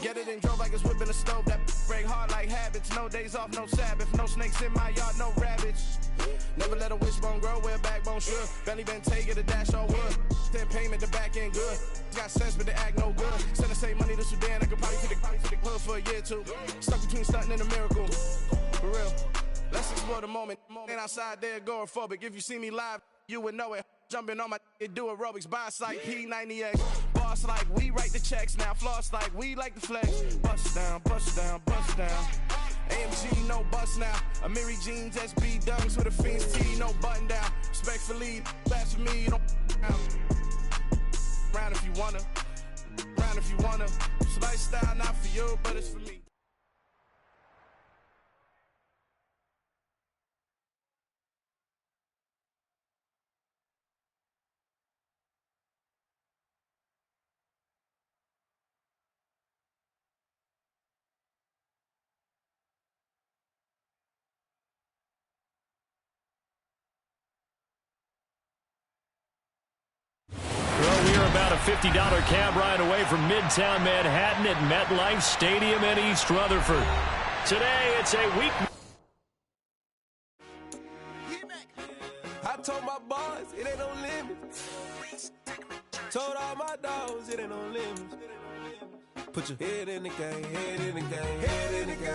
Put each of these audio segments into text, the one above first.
Get it and drove like it's whipping a stove. That break hard like habits. No days off, no Sabbath. No snakes in my yard, no rabbits. Never let a wishbone grow where a backbone should. Belly been take it a dash on wood. Then payment, the back end good. Got sense, but they act no good. Send the same money to Sudan. I could probably take the hood for a year or two. Stuck between stunting and a miracle. For real. Let's explore the moment. Ain't outside there agoraphobic. If you see me live, you would know it. Jumping on my do aerobics, boss like P90X. Boss like we write the checks now. Floss like we like the flex. Bust down, bust down, bust down. AMG, no bust now. Amiri jeans, SB dunks with a fiend's tee, no button down. Respectfully, that's for me, you don't round if you wanna. Round if you wanna. It's lifestyle, not for you, but it's for me. About a $50 cab ride away from Midtown Manhattan at MetLife Stadium in East Rutherford. Today, it's a week. I told my boys, it ain't no limits. Told all my dogs, it ain't no limits. Put your head in the game, head in the game, head in the game.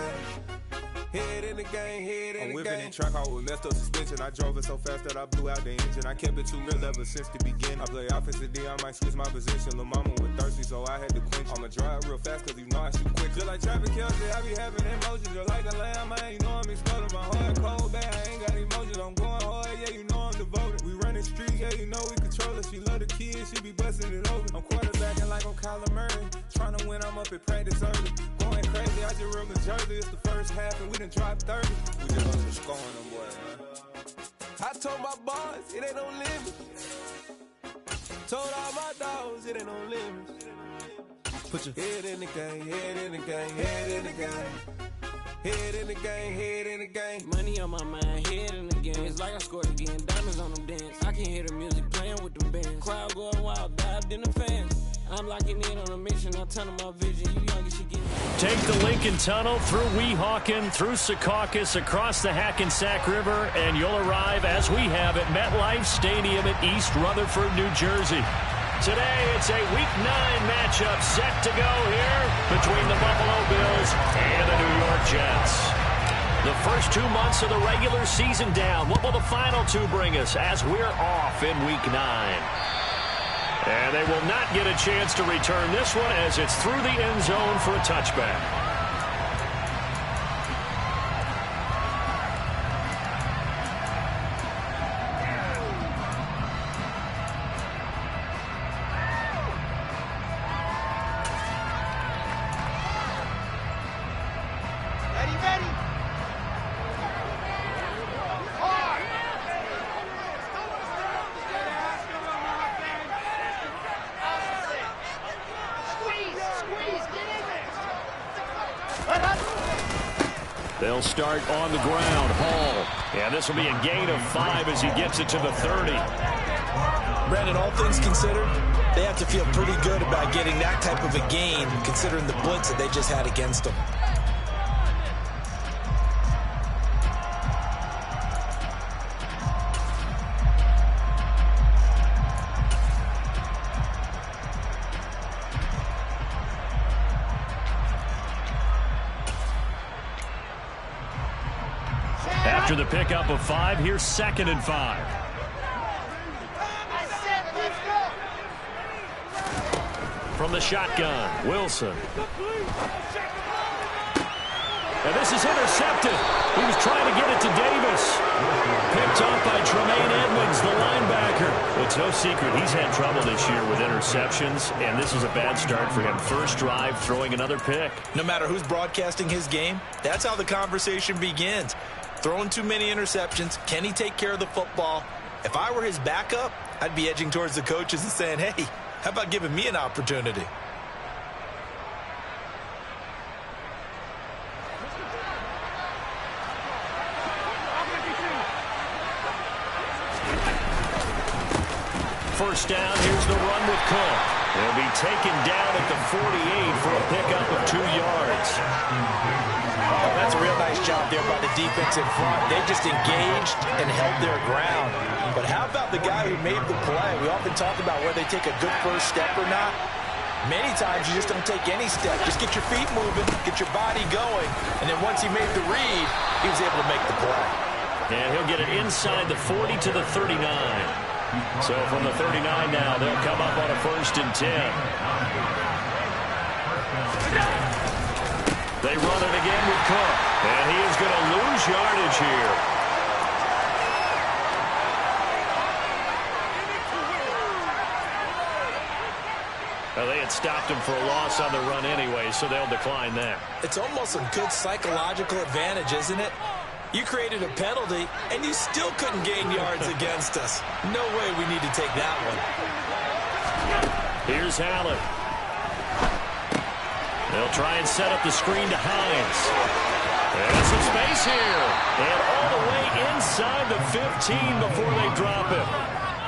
Head in the game, head in the game. I'm whipping and track out with messed up suspension. I drove it so fast that I blew out the engine. I kept it too real ever since the beginning. I play offensive D, I might switch my position. Lil' mama was thirsty, so I had to quench. I'ma drive real fast, cause you know I shoot quick. Just like traffic Kelsey, I be having emotions. Just like a lamb, man, you know I'm exploding. My heart cold, bad, I ain't got emotions. I'm going hard, yeah, you know I'm devoted. We running streets, yeah, you know we control it. She love the kids, she be busting it over. I'm quarterbacking like I'm Kyler Murray. Trying to win, I'm up at practice early. Going crazy, I just real the jersey. It's the first half, and we done dropped 30. We just want to score on them boys, man. I told my boys, it ain't no limits. Told all my dogs, it ain't no limits. Put your head in the game, head in the game, head in the game. Head in the game, head in the game. Money on my mind, head in the game. It's like I scored again, diamonds on them dance. I can hear the music playing with them bands. Crowd going wild, dived in the fans. I'm locking in on a mission, I'll tunnel my vision. You young, you should get Take the Lincoln Tunnel through Weehawken, through Secaucus, across the Hackensack River, and you'll arrive, as we have, at MetLife Stadium at East Rutherford, New Jersey. Today, it's a Week 9 matchup set to go here between the Buffalo Bills and the New York Jets. The first 2 months of the regular season down. What will the final two bring us as we're off in Week 9? And they will not get a chance to return this one as it's through the end zone for a touchback. They'll start on the ground. Hall. And this will be a gain of 5 as he gets it to the 30. Brandon, all things considered, they have to feel pretty good about getting that type of a gain, considering the blitz that they just had against them. After the pickup of 5, here's 2nd and 5. From the shotgun, Wilson. And this is intercepted. He was trying to get it to Davis. Picked off by Tremaine Edmonds, the linebacker. It's no secret he's had trouble this year with interceptions, and this is a bad start for him. First drive, throwing another pick. No matter who's broadcasting his game, that's how the conversation begins. Throwing too many interceptions. Can he take care of the football? If I were his backup, I'd be edging towards the coaches and saying, hey, how about giving me an opportunity? First down, here's the run with Cook. He'll be taken down at the 48 for a pickup of 2 yards. Oh, that's a real nice job there by the defense in front. They just engaged and held their ground. But how about the guy who made the play? We often talk about whether they take a good first step or not. Many times you just don't take any step. Just get your feet moving, get your body going, and then once he made the read, he was able to make the play. And he'll get it inside the 40 to the 39. So from the 39 now, they'll come up on a 1st and 10. They run it again with Cook, and he is going to lose yardage here. Well, they had stopped him for a loss on the run anyway, so they'll decline that. It's almost a good psychological advantage, isn't it? You created a penalty, and you still couldn't gain yards against us. No way we need to take that one. Here's Allen. They'll try and set up the screen to Hines. There's some space here. And all the way inside the 15 before they drop it.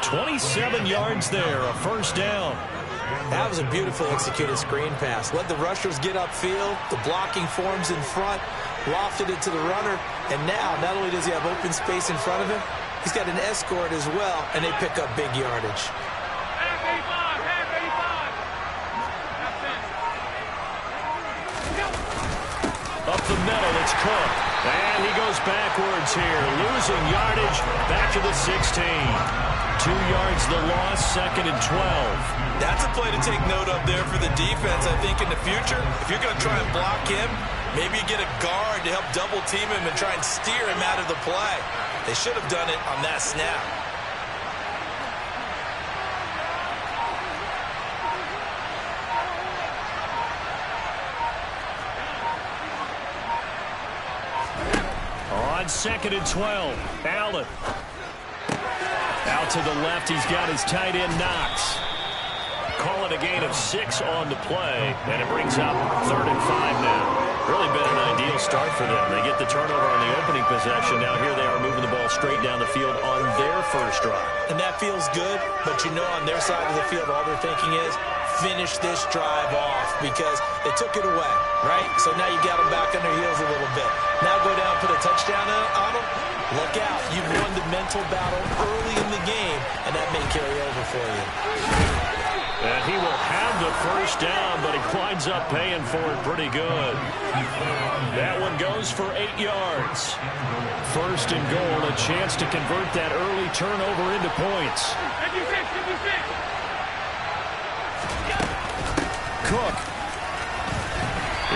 27 yards there, a 1st down. That was a beautifully executed screen pass. Let the rushers get upfield. The blocking forms in front. Lofted it to the runner. And now, not only does he have open space in front of him, he's got an escort as well, and they pick up big yardage. Up the middle, it's Cook. And he goes backwards here, losing yardage back to the 16. 2 yards the loss, 2nd and 12. That's a play to take note of there for the defense. I think in the future, if you're going to try and block him, maybe you get a guard to help double team him and try and steer him out of the play. They should have done it on that snap. On 2nd and 12, Allen. Out to the left, he's got his tight end Knox. Call it a gain of 6 on the play, and it brings up 3rd and 5 now. Really been an ideal start for them. They get the turnover on the opening possession. Now here they are moving the ball straight down the field on their first drive. And that feels good, but you know on their side of the field, all they're thinking is, finish this drive off because they took it away, right? So now you got them back on their heels a little bit. Now go down, put a touchdown on them. Look out. You've won the mental battle early in the game, and that may carry over for you. And he will have the 1st down, but he winds up paying for it pretty good. That one goes for 8 yards. 1st and goal, a chance to convert that early turnover into points. Cook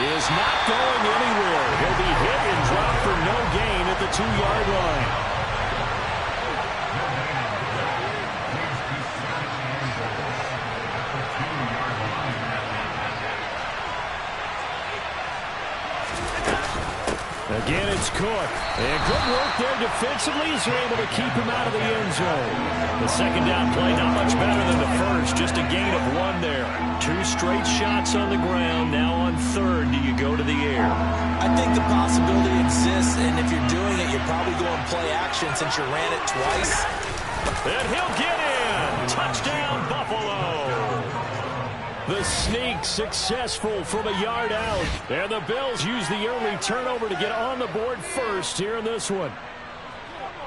is not going anywhere. He'll be hit and dropped for no gain at the 2-yard line. Again, it's Cook. And good work there defensively as they're able to keep him out of the end zone. The 2nd down play not much better than the first. Just a gain of 1 there. 2 straight shots on the ground. Now on 3rd, do you go to the air? I think the possibility exists, and if you're doing it, you're probably going play action since you ran it twice. And he'll get in. Touchdown, Buffalo. The sneak successful from a yard out. And the Bills use the early turnover to get on the board first here in this one.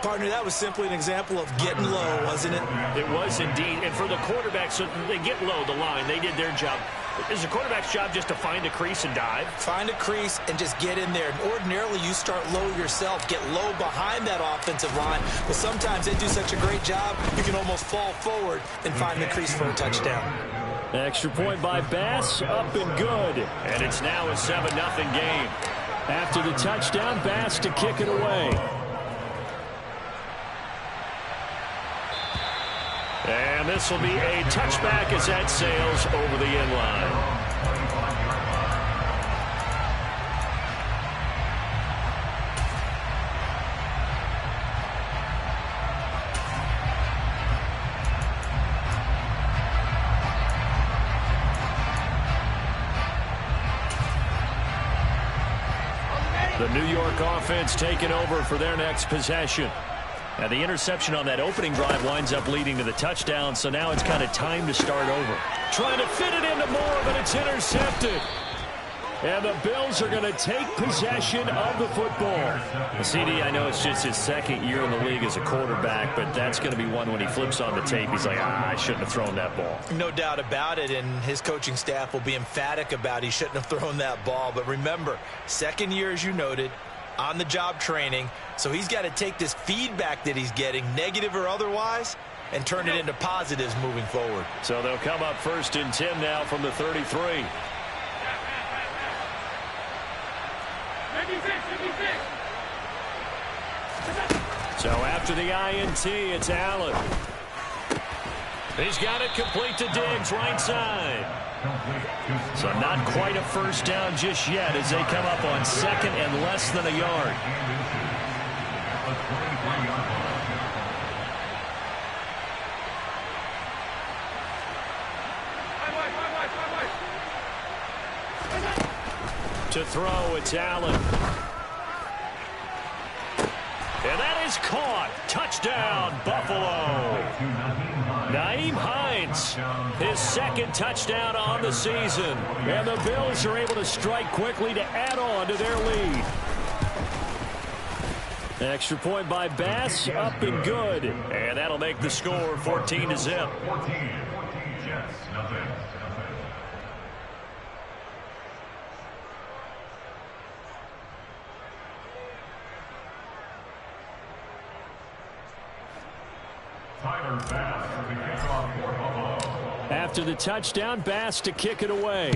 Partner, that was simply an example of getting low, wasn't it? It was indeed. And for the quarterback, so they get low the line. They did their job. Is the quarterback's job just to find a crease and dive? Find a crease and just get in there. And ordinarily, you start low yourself, get low behind that offensive line. But sometimes they do such a great job, you can almost fall forward and find the crease for a touchdown. Extra point by Bass, up and good. And it's now a 7-0 game. After the touchdown, Bass to kick it away. And this will be a touchback as that sails over the end line. The New York offense taking over for their next possession. Now the interception on that opening drive winds up leading to the touchdown, so now it's kind of time to start over. Trying to fit it into Moore, but it's intercepted. And the Bills are going to take possession of the football. CD, I know it's just his second year in the league as a quarterback, but that's going to be one when he flips on the tape. He's like, I shouldn't have thrown that ball. No doubt about it, and his coaching staff will be emphatic about he shouldn't have thrown that ball. But remember, second year, as you noted, on-the-job training, so he's got to take this feedback that he's getting, negative or otherwise, and turn it into positives moving forward. So they'll come up 1st and 10 now from the 33. So after the INT, it's Allen. He's got it complete to Diggs, right side. So not quite a first down just yet as they come up on 2nd and less than a yard. To throw, it's Allen. And that is caught. Touchdown, Buffalo. Nyheim Hines, his 2nd touchdown on the season. And the Bills are able to strike quickly to add on to their lead. Extra point by Bass, up and good. And that'll make the score 14-0. After the touchdown, Bass to kick it away.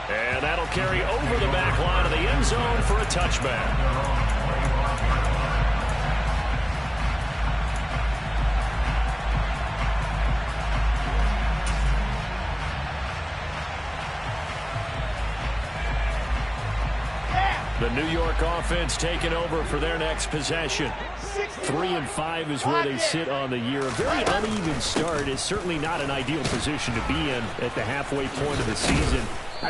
And that'll carry over the back line of the end zone for a touchback. The New York offense taking over for their next possession. 3-5 is where they sit on the year. A very uneven start. Is certainly not an ideal position to be in at the halfway point of the season.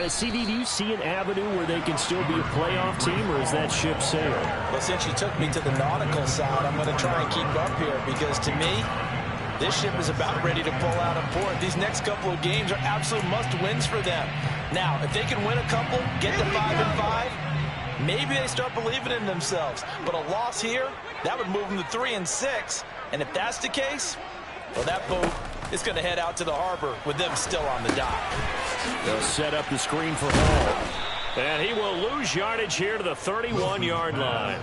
CD, do you see an avenue where they can still be a playoff team, or is that ship sailed? Well, since you took me to the nautical side, I'm going to try and keep up here because to me, this ship is about ready to pull out of port. These next couple of games are absolute must-wins for them. Now, if they can win a couple, get to 5-5, maybe they start believing in themselves. But a loss here, that would move them to 3-6. And if that's the case, well, that boat is going to head out to the harbor with them still on the dock. They'll set up the screen for Hall. And he will lose yardage here to the 31-yard line.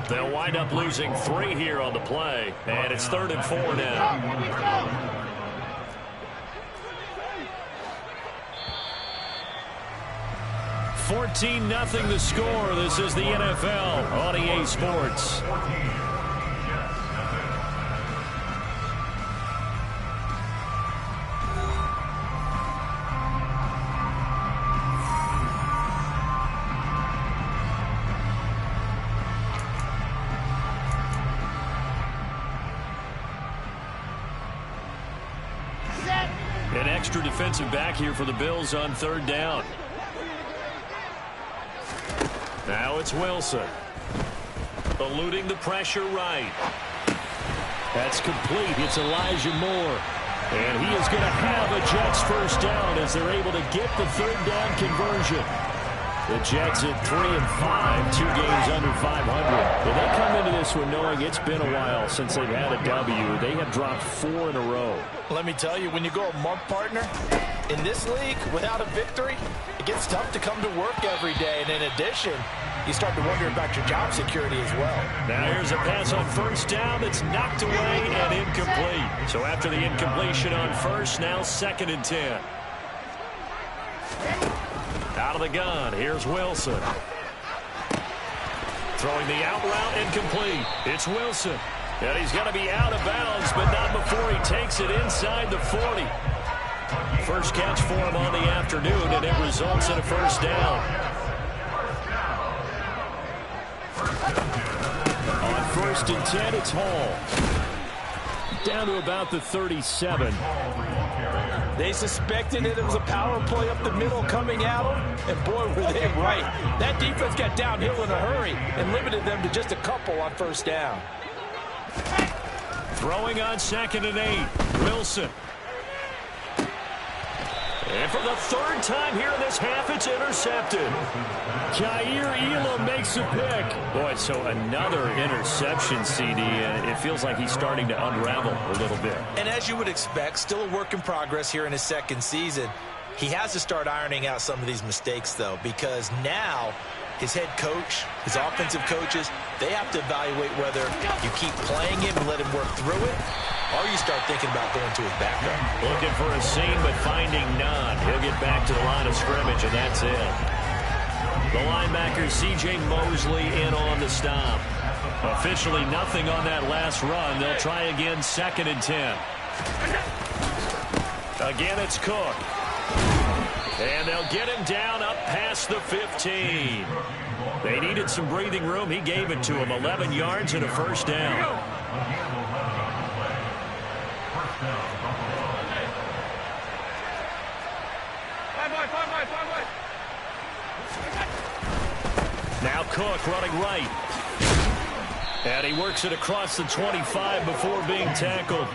They'll wind up losing 3 here on the play. And it's 3rd and 4 now. 14-0 the score. This is the NFL on EA Sports. An extra defensive back here for the Bills on 3rd down. Now it's Wilson. Eluding the pressure right. That's complete. It's Elijah Moore. And he is going to have a Jets first down as they're able to get the 3rd down conversion. The Jets at 3-5, 2 games under 500. Well, they come into this one knowing it's been a while since they've had a W. They have dropped 4 in a row. Let me tell you, when you go a month, partner, in this league, without a victory, it gets tough to come to work every day. And in addition, you start to wonder about your job security as well. Now here's a pass on 1st down that's knocked away and incomplete. So after the incompletion on 1st, now 2nd and 10. Out of the gun, here's Wilson. Throwing the out route, incomplete. It's Wilson. And he's going to be out of bounds, but not before he takes it inside the 40. First catch for him on the afternoon, and it results in a first down. On 1st and 10, it's Hall. Down to about the 37. They suspected that it was a power play up the middle coming at them, and boy, were they right. That defense got downhill in a hurry and limited them to just a couple on 1st down. Throwing on 2nd and 8, Wilson. And for the third time here in this half, it's intercepted. Jair Elam makes a pick. Boy, so another interception, CD, and it feels like he's starting to unravel a little bit. And as you would expect, still a work in progress here in his second season. He has to start ironing out some of these mistakes, though, because now his head coach, his offensive coaches, they have to evaluate whether you keep playing him and let him work through it, or you start thinking about going to his backup. Looking for a seam, but finding none. He'll get back to the line of scrimmage, and that's it. The linebacker, C.J. Mosley, in on the stop. Officially nothing on that last run. They'll try again, 2nd and 10. Again, it's Cook. And they'll get him down up past the 15. They needed some breathing room. He gave it to him. 11 yards and a first down. Now Cook running right. And he works it across the 25 before being tackled.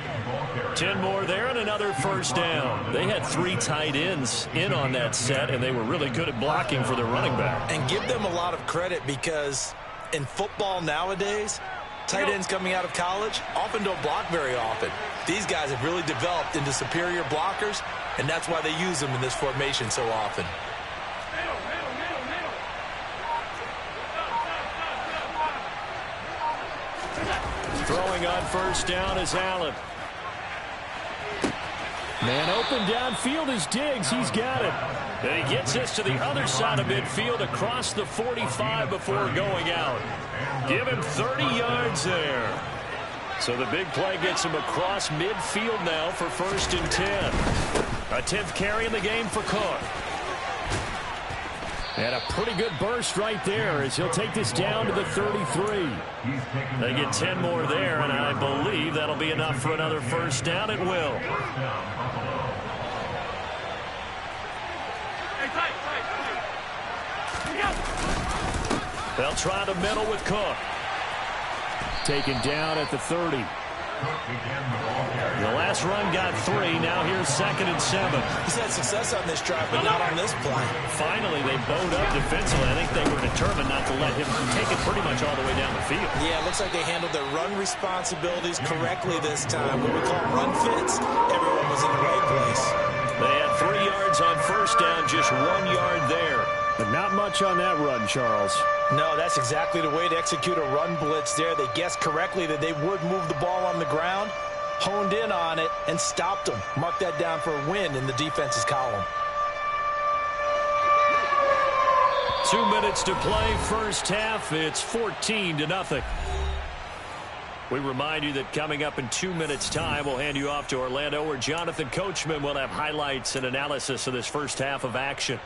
10 more there and another first down. They had 3 tight ends in on that set, and they were really good at blocking for their running back. And give them a lot of credit because in football nowadays, tight ends coming out of college often don't block very often. These guys have really developed into superior blockers, and that's why they use them in this formation so often. Throwing on first down is Allen. Man open downfield is Diggs. He's got it. And he gets this to the other side of midfield across the 45 before going out. Give him 30 yards there. So the big play gets him across midfield now for 1st and 10. A 10th carry in the game for Cook. And a pretty good burst right there as he'll take this down to the 33. They get 10 more there, and I believe that'll be enough for another first down. It will. They'll try the middle with Cook. Taken down at the 30. The last run got 3. Now here's 2nd and 7. He's had success on this drive, but not on this play. Finally, they bowed up defensively. I think they were determined not to let him take it pretty much all the way down the field. Yeah, it looks like they handled their run responsibilities correctly this time. What we call run fits, everyone was in the right place. They had 3 yards on first down, just 1 yard there. But not much on that run, Charles. No, that's exactly the way to execute a run blitz there. They guessed correctly that they would move the ball on the ground, honed in on it, and stopped them. Mark that down for a win in the defense's column. 2 minutes to play, first half. It's 14-0. We remind you that coming up in 2 minutes' time, we'll hand you off to Orlando, where Jonathan Coachman will have highlights and analysis of this first half of action.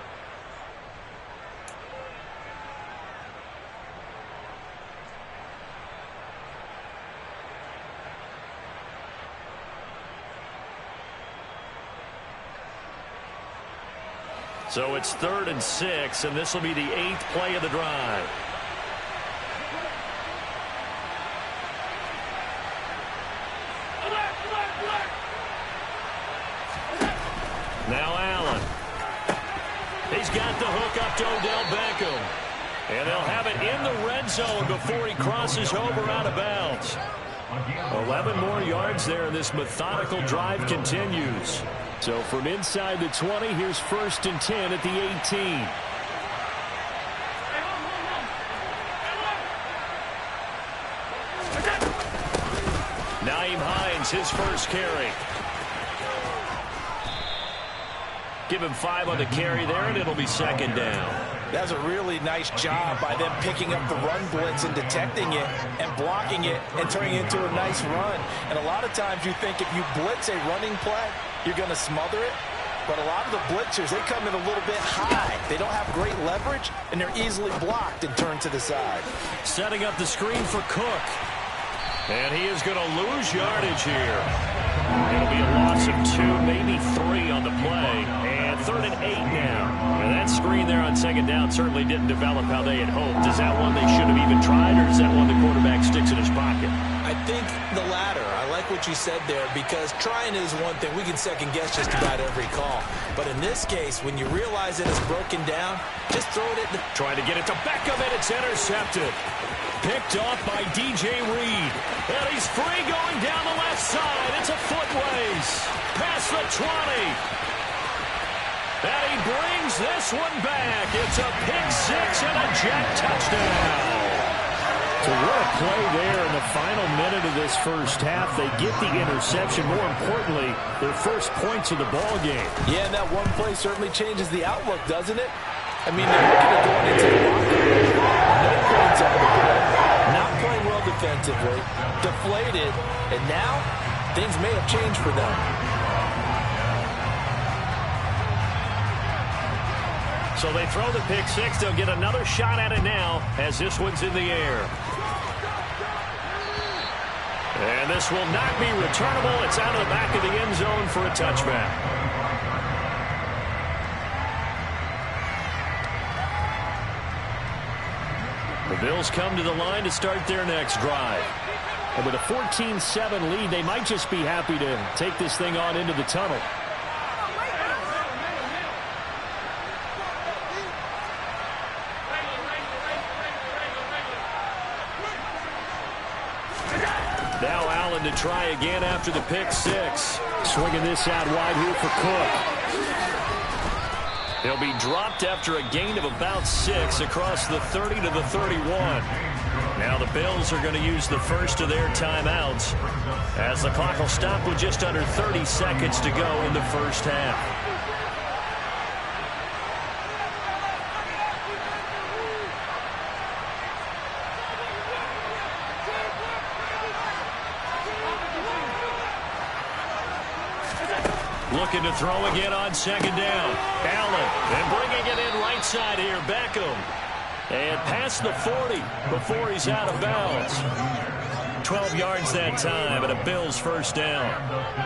So it's 3rd and 6, and this will be the 8th play of the drive. Now Allen. He's got the hook up to Odell Beckham. And they'll have it in the red zone before he crosses over out of bounds. 11 more yards there, and this methodical drive continues. So from inside the 20, here's 1st and 10 at the 18. Nyheim Hines, his first carry. Give him 5 on the carry there, and it'll be 2nd down. That's a really nice job by them picking up the run blitz and detecting it and blocking it and turning it into a nice run. And a lot of times you think if you blitz a running play, you're going to smother it. But a lot of the blitzers, they come in a little bit high. They don't have great leverage, and they're easily blocked and turned to the side. Setting up the screen for Cook. And he is going to lose yardage here. It'll be a loss of 2, maybe 3 on the play. And 3rd and 8 now. And that screen there on 2nd down certainly didn't develop how they had hoped. Is that one they should have even tried, or is that one the quarterback sticks in his pocket? I think the latter. I like what you said there, because trying is one thing. We can second guess just about every call. But in this case, when you realize it is broken down, just throw it at the... Trying to get it to Beckham, and it's intercepted. Picked off by DJ Reed. And he's free going down the left side. It's a foot race. Past the 20. And he brings this one back. It's a pick six and a jet touchdown. So what a play there in the final minute of this first half. They get the interception. More importantly, their first points of the ball game. Yeah, and that one play certainly changes the outlook, doesn't it? I mean, they're looking at going into the locker room. No points on the board. Not playing well defensively. Deflated. And now, things may have changed for them. So they throw the pick six. They'll get another shot at it now as this one's in the air. And this will not be returnable. It's out of the back of the end zone for a touchback. The Bills come to the line to start their next drive. And with a 14-7 lead, they might just be happy to take this thing on into the tunnel. Now Allen to try again after the pick six. Swinging this out wide here for Cook. He'll be dropped after a gain of about 6 across the 30 to the 31. Now the Bills are going to use the first of their timeouts as the clock will stop with just under 30 seconds to go in the first half. Looking to throw again on second down. Allen, and bringing it in right side here, Beckham. And past the 40 before he's out of bounds. 12 yards that time, and a Bills first down.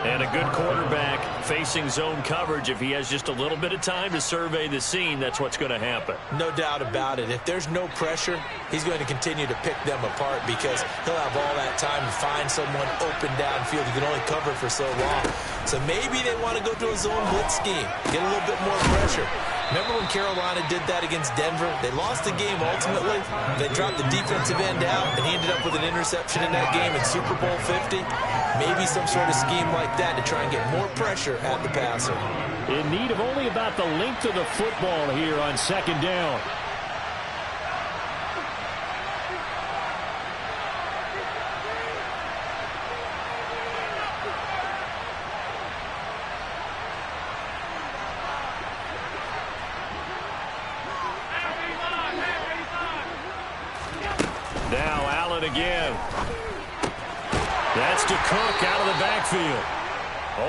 And a good quarterback facing zone coverage. If he has just a little bit of time to survey the scene, that's what's going to happen. No doubt about it. If there's no pressure, he's going to continue to pick them apart because he'll have all that time to find someone open downfield. He can only cover for so long. So maybe they want to go to a zone blitz scheme, get a little bit more pressure. Remember when Carolina did that against Denver? They lost the game ultimately. They dropped the defensive end out, and he ended up with an interception in that game in Super Bowl 50. Maybe some sort of scheme like that to try and get more pressure at the passer. In need of only about the length of the football here on second down. Now Allen again. That's to Cook out of the backfield.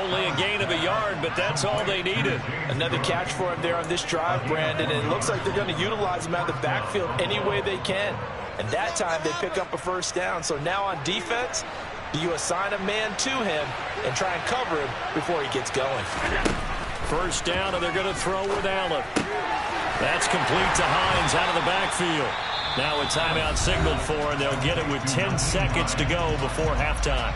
Only a gain of a yard, but that's all they needed. Another catch for him there on this drive, Brandon, and it looks like they're going to utilize him out of the backfield any way they can. And that time they pick up a first down. So now on defense, do you assign a man to him and try and cover him before he gets going? First down, and they're going to throw with Allen. That's complete to Hines out of the backfield. Now a timeout signaled for, and they'll get it with 10 seconds to go before halftime.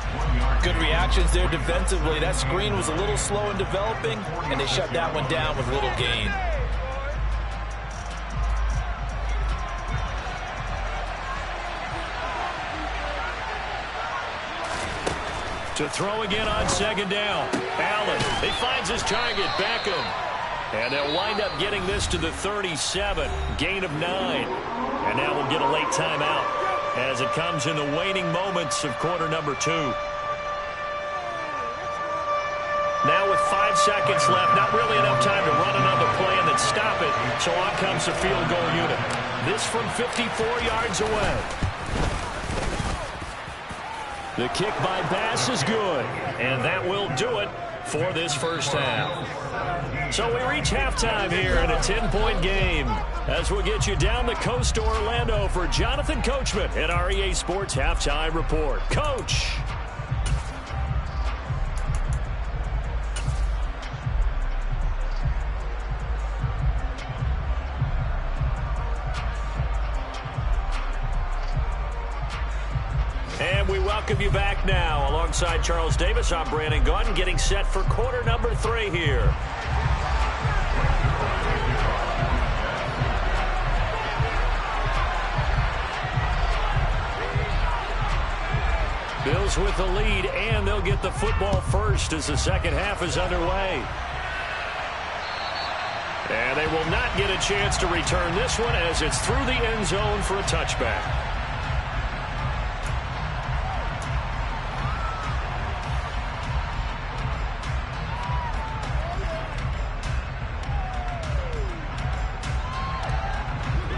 Good reactions there defensively. That screen was a little slow in developing, and they shut that one down with little gain. To throw again on second down. Allen, he finds his target, Beckham. And they'll wind up getting this to the 37, gain of 9. And now we'll get a late timeout as it comes in the waning moments of quarter number 2. Now with 5 seconds left, not really enough time to run another play and then stop it. So on comes the field goal unit. This from 54 yards away. The kick by Bass is good, and that will do it for this first half. So we reach halftime here in a 10-point game as we'll get you down the coast to Orlando for Jonathan Coachman at our EA Sports Halftime Report. Coach. And we welcome you back now. Alongside Charles Davis, I'm Brandon Gaudin, getting set for quarter number 3 here. Bills with the lead, and they'll get the football first as the second half is underway. And they will not get a chance to return this one as it's through the end zone for a touchback.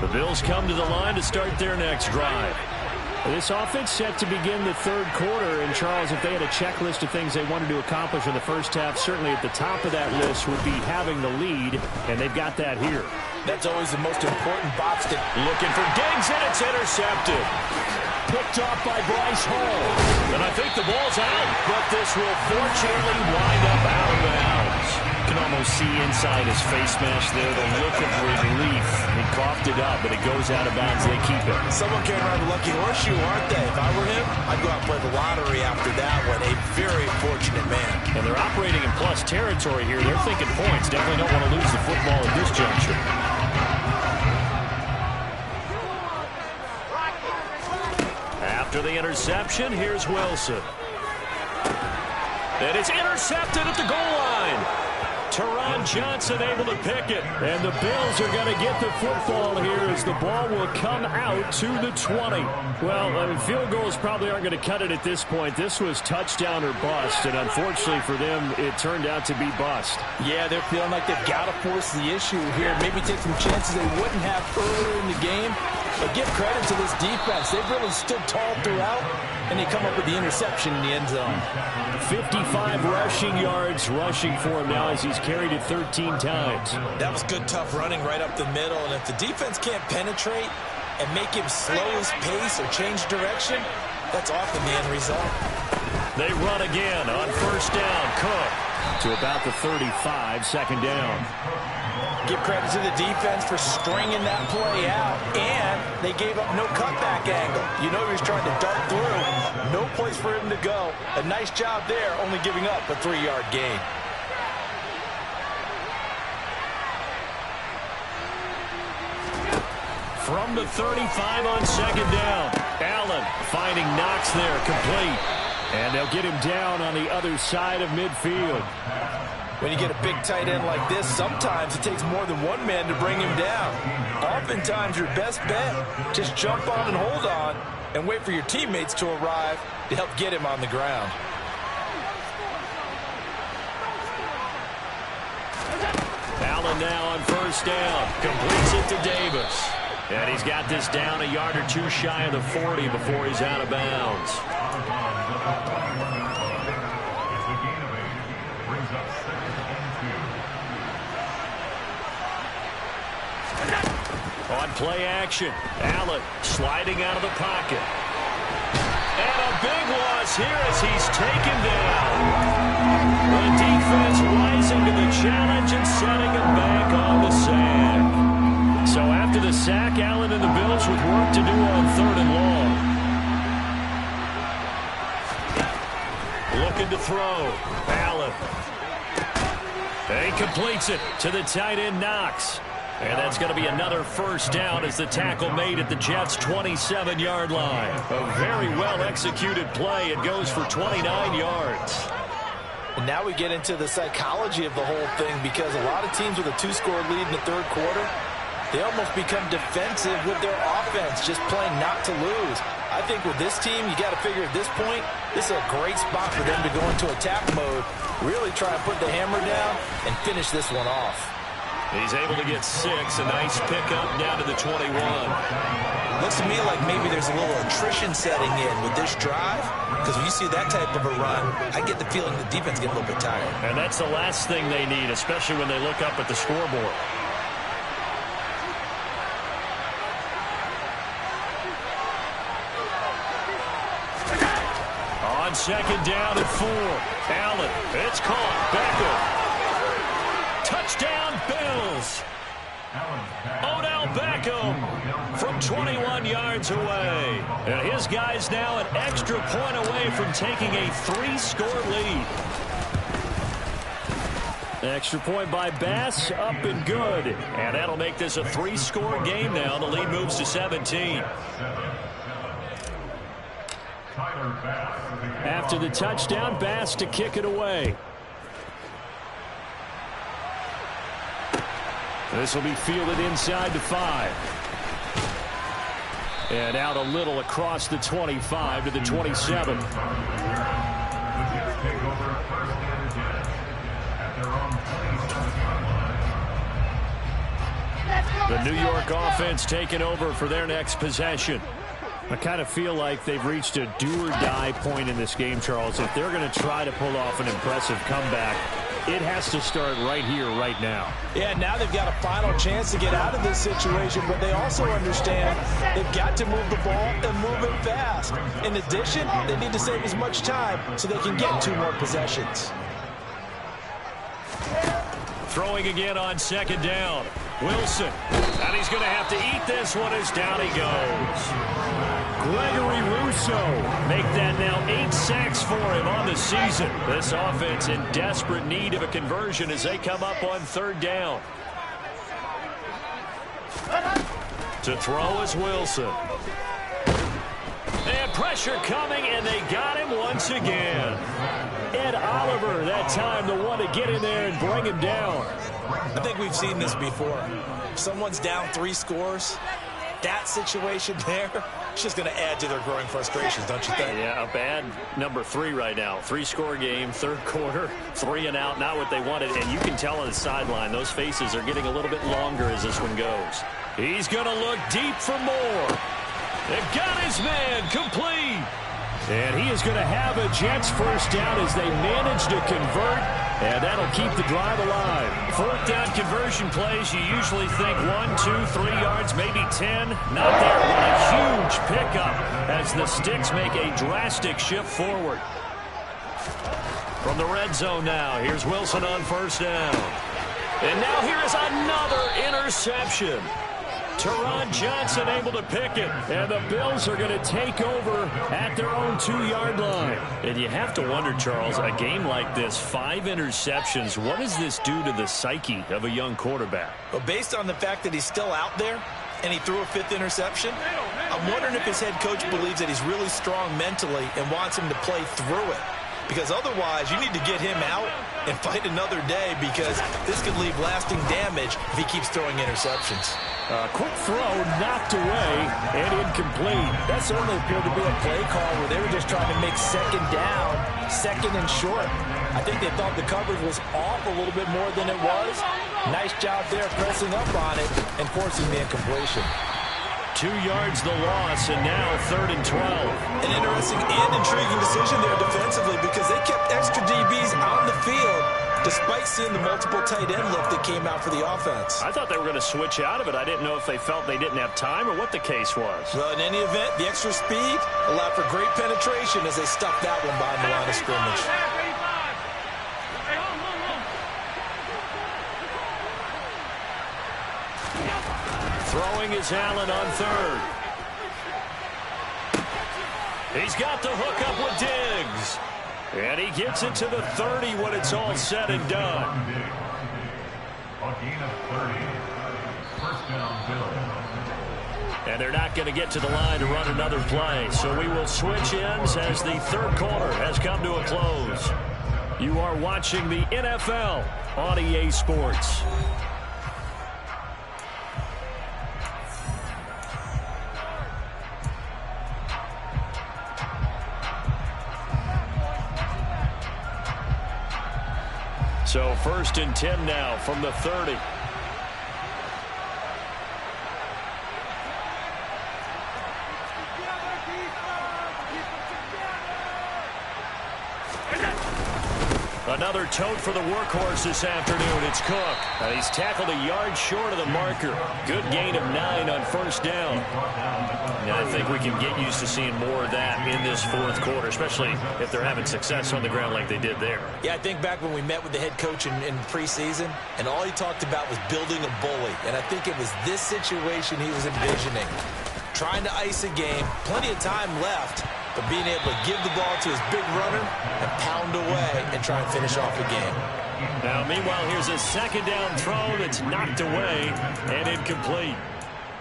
The Bills come to the line to start their next drive. This offense set to begin the third quarter. And, Charles, if they had a checklist of things they wanted to accomplish in the first half, certainly at the top of that list would be having the lead, and they've got that here. That's always the most important box to... Looking for Diggs, and it's intercepted. Picked off by Bryce Hall. And I think the ball's out, but this will fortunately wind up out of bounds. You can almost see inside his face mask there the look of relief. He coughed it up, but it goes out of bounds. They keep it. Someone came around the lucky horseshoe, aren't they? If I were him, I'd go out and play the lottery after that one. A very fortunate man. And they're operating in plus territory here. They're thinking points. Definitely don't want to lose the football at this juncture. After the interception, here's Wilson. And it's intercepted at the goal line. Teron Johnson able to pick it. And the Bills are going to get the football here as the ball will come out to the 20. Well, I mean, field goals probably aren't going to cut it at this point. This was touchdown or bust, and unfortunately for them, it turned out to be bust. Yeah, they're feeling like they've got to force the issue here. Maybe take some chances they wouldn't have earlier in the game. But give credit to this defense. They've really stood tall throughout, and they come up with the interception in the end zone. 55 rushing yards rushing for him now as he's carried it 13 times. That was good, tough running right up the middle. And if the defense can't penetrate and make him slow his pace or change direction, that's often the end result. They run again on first down. Cook to about the 35, second down. Give credit to the defense for stringing that play out, and they gave up no cutback angle. You know he was trying to dart through. No place for him to go. A nice job there, only giving up a 3-yard gain. From the 35 on second down. Allen finding Knox there, complete. And they'll get him down on the other side of midfield. When you get a big tight end like this, sometimes it takes more than one man to bring him down. Oftentimes, your best bet, just jump on and hold on and wait for your teammates to arrive to help get him on the ground. Allen now on first down. Completes it to Davis. And he's got this down a yard or two shy of the 40 before he's out of bounds. On play action, Allen sliding out of the pocket. And a big loss here as he's taken down. The defense rising to the challenge and setting him back on the sack. So after the sack, Allen and the Bills with work to do on third and long. Looking to throw. Allen. And he completes it to the tight end, Knox. And that's going to be another first down as the tackle made at the Jets' 27-yard line. A very well-executed play. It goes for 29 yards. And now we get into the psychology of the whole thing, because a lot of teams with a 2-score lead in the third quarter, they almost become defensive with their offense, just playing not to lose. I think with this team, you got to figure at this point, this is a great spot for them to go into attack mode, really try and put the hammer down and finish this one off. He's able to get 6, a nice pickup down to the 21. Looks to me like maybe there's a little attrition setting in with this drive, because when you see that type of a run, I get the feeling the defense get a little bit tired. And that's the last thing they need, especially when they look up at the scoreboard. On second down at 4, Allen, it's caught, Beckham. Touchdown, Bills. Odell Beckham from 21 yards away. And his guy's now an extra point away from taking a 3-score lead. Extra point by Bass, up and good. And that'll make this a 3-score game now. The lead moves to 17. After the touchdown, Bass to kick it away. This will be fielded inside the 5. And out a little across the 25 to the 27. The New York offense taking over for their next possession. I kind of feel like they've reached a do-or-die point in this game, Charles. If they're going to try to pull off an impressive comeback, it has to start right here, right now. Yeah, now they've got a final chance to get out of this situation, but they also understand they've got to move the ball and move it fast. In addition, they need to save as much time so they can get 2 more possessions. Throwing again on second down. Wilson. And he's going to have to eat this one as down he goes. Gregory Rousseau make that now 8 sacks for him on the season. This offense in desperate need of a conversion as they come up on third down. To throw is Wilson. And pressure coming, and they got him once again. Ed Oliver that time the one to get in there and bring him down. I think we've seen this before. If someone's down 3 scores, that situation there, it's just going to add to their growing frustrations, don't you think? Yeah, a bad number 3 right now. 3-score game, third quarter, 3 and out, not what they wanted. And you can tell on the sideline, those faces are getting a little bit longer as this one goes. He's going to look deep for more. They've got his man complete. And he is going to have a Jets first down as they manage to convert. And that'll keep the drive alive. Fourth down conversion plays, you usually think 1, 2, 3 yards, maybe 10. Not there, but a huge pickup as the Sticks make a drastic shift forward. From the red zone now, here's Wilson on first down. And now here is another interception. Teron Johnson able to pick it, and the Bills are going to take over at their own 2-yard line. And you have to wonder, Charles, a game like this, 5 interceptions, what does this do to the psyche of a young quarterback? Well, based on the fact that he's still out there and he threw a 5th interception, I'm wondering if his head coach believes that he's really strong mentally and wants him to play through it. Because otherwise, you need to get him out and fight another day, because this could leave lasting damage if he keeps throwing interceptions. Quick throw knocked away and incomplete. That certainly appeared to be a play call where they were just trying to make second down, second and short. I think they thought the coverage was off a little bit more than it was. Nice job there pressing up on it and forcing the incompletion. 2 yards the loss, and now 3rd and 12. An interesting and intriguing decision there defensively, because they kept extra DBs on the field despite seeing the multiple tight end look that came out for the offense. I thought they were going to switch out of it. I didn't know if they felt they didn't have time or what the case was. Well, in any event, the extra speed allowed for great penetration as they stuffed that one behind the line of scrimmage. Throwing is Allen on 3rd. He's got the hook up with Diggs. And he gets it to the 30 when it's all said and done. And they're not going to get to the line to run another play. So we will switch ends as the third quarter has come to a close. You are watching the NFL on EA Sports. So 1st and 10 now from the 30. Another tote for the workhorse this afternoon. It's Cook. He's tackled a yard short of the marker. Good gain of 9 on first down. And I think we can get used to seeing more of that in this fourth quarter, especially if they're having success on the ground like they did there. Yeah, I think back when we met with the head coach in preseason, and all he talked about was building a bully. And I think it was this situation he was envisioning. Trying to ice a game, plenty of time left, but being able to give the ball to his big runner and pound away and try and finish off the game. Now, meanwhile, here's a second down throw that's knocked away and incomplete.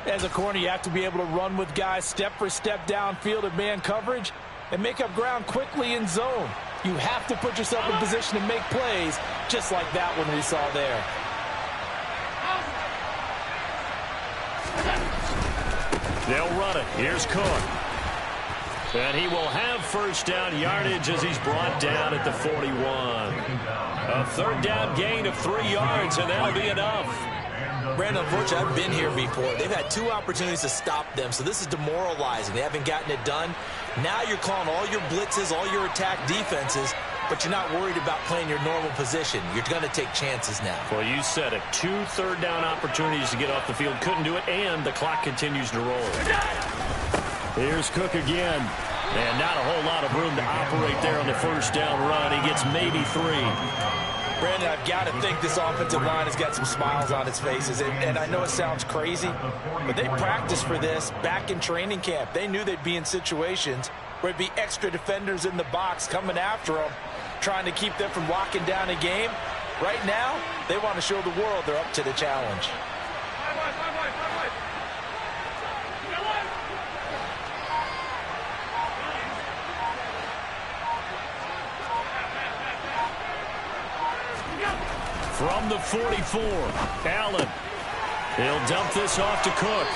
As a corner, you have to be able to run with guys step for step downfield in man coverage. and make up ground quickly in zone. You have to put yourself in position to make plays, just like that one we saw there. They'll run it. Here's Cook. And he will have first down yardage as he's brought down at the 41. A third down gain of 3 yards, and that'll be enough. Brandon, unfortunately, I've been here before. They've had 2 opportunities to stop them, so this is demoralizing. They haven't gotten it done. Now you're calling all your blitzes, all your attack defenses, but you're not worried about playing your normal position. You're going to take chances now. Well, you said it. 2 third-down opportunities to get off the field. Couldn't do it, and the clock continues to roll. Here's Cook again. And not a whole lot of room to operate there on the first down run. He gets maybe 3. Brandon, I've got to think this offensive line has got some smiles on its faces. And I know it sounds crazy, but they practiced for this back in training camp. They knew they'd be in situations where it'd be extra defenders in the box coming after them, trying to keep them from locking down a game. Right now, they want to show the world they're up to the challenge. From the 44, Allen. He'll dump this off to Cook.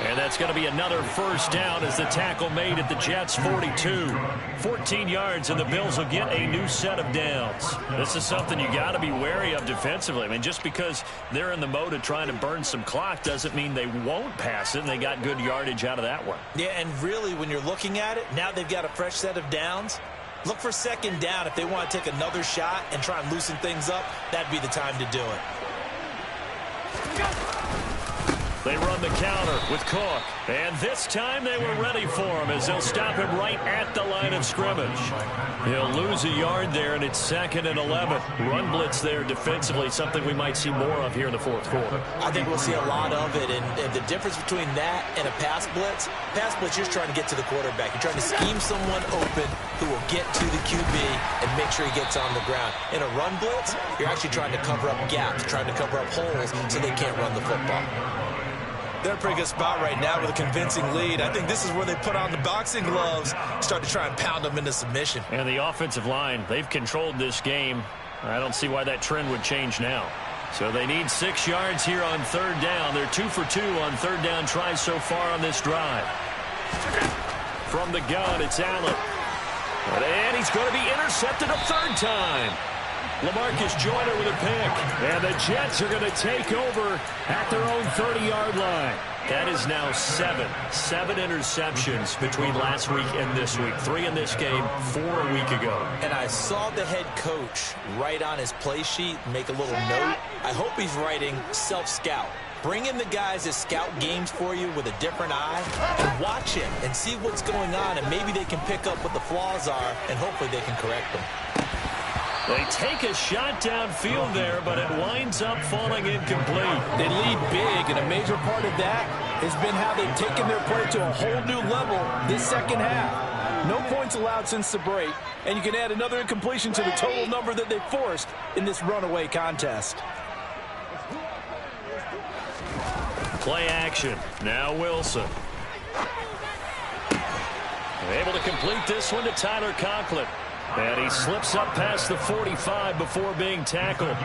And that's going to be another first down as the tackle made at the Jets' 42. 14 yards, and the Bills will get a new set of downs. This is something you got to be wary of defensively. I mean, just because they're in the mode of trying to burn some clock doesn't mean they won't pass it, and they got good yardage out of that one. Yeah, and really, when you're looking at it, now they've got a fresh set of downs. Look for second down. If they want to take another shot and try and loosen things up, that'd be the time to do it. They run the counter with Cook. And this time they were ready for him as they'll stop him right at the line of scrimmage. He'll lose a yard there, and it's 2nd and 11. Run blitz there defensively, something we might see more of here in the fourth quarter. I think we'll see a lot of it. And the difference between that and a pass blitz, you're just trying to get to the quarterback. You're trying to scheme someone open who will get to the QB and make sure he gets on the ground. In a run blitz, you're actually trying to cover up gaps, trying to cover up holes so they can't run the football. They're in a pretty good spot right now with a convincing lead. I think this is where they put on the boxing gloves, start to try and pound them into submission. And the offensive line, they've controlled this game. I don't see why that trend would change now. So they need 6 yards here on third down. They're 2 for 2 on third down tries so far on this drive. From the gun, it's Allen. And he's going to be intercepted a third time. LaMarcus Joyner with a pick. And the Jets are going to take over at their own 30-yard line. That is now 7 interceptions between last week and this week. 3 in this game, 4 a week ago. And I saw the head coach write on his play sheet, make a little note. I hope he's writing self-scout. Bring in the guys that scout games for you with a different eye and watch him and see what's going on, and maybe they can pick up what the flaws are, and hopefully they can correct them. They take a shot downfield there, but it winds up falling incomplete. They lead big, and a major part of that has been how they've taken their play to a whole new level this second half. No points allowed since the break, and you can add another incompletion to the total number that they forced in this runaway contest. Play action. Now Wilson. Able to complete this one to Tyler Conklin. And he slips up past the 45 before being tackled.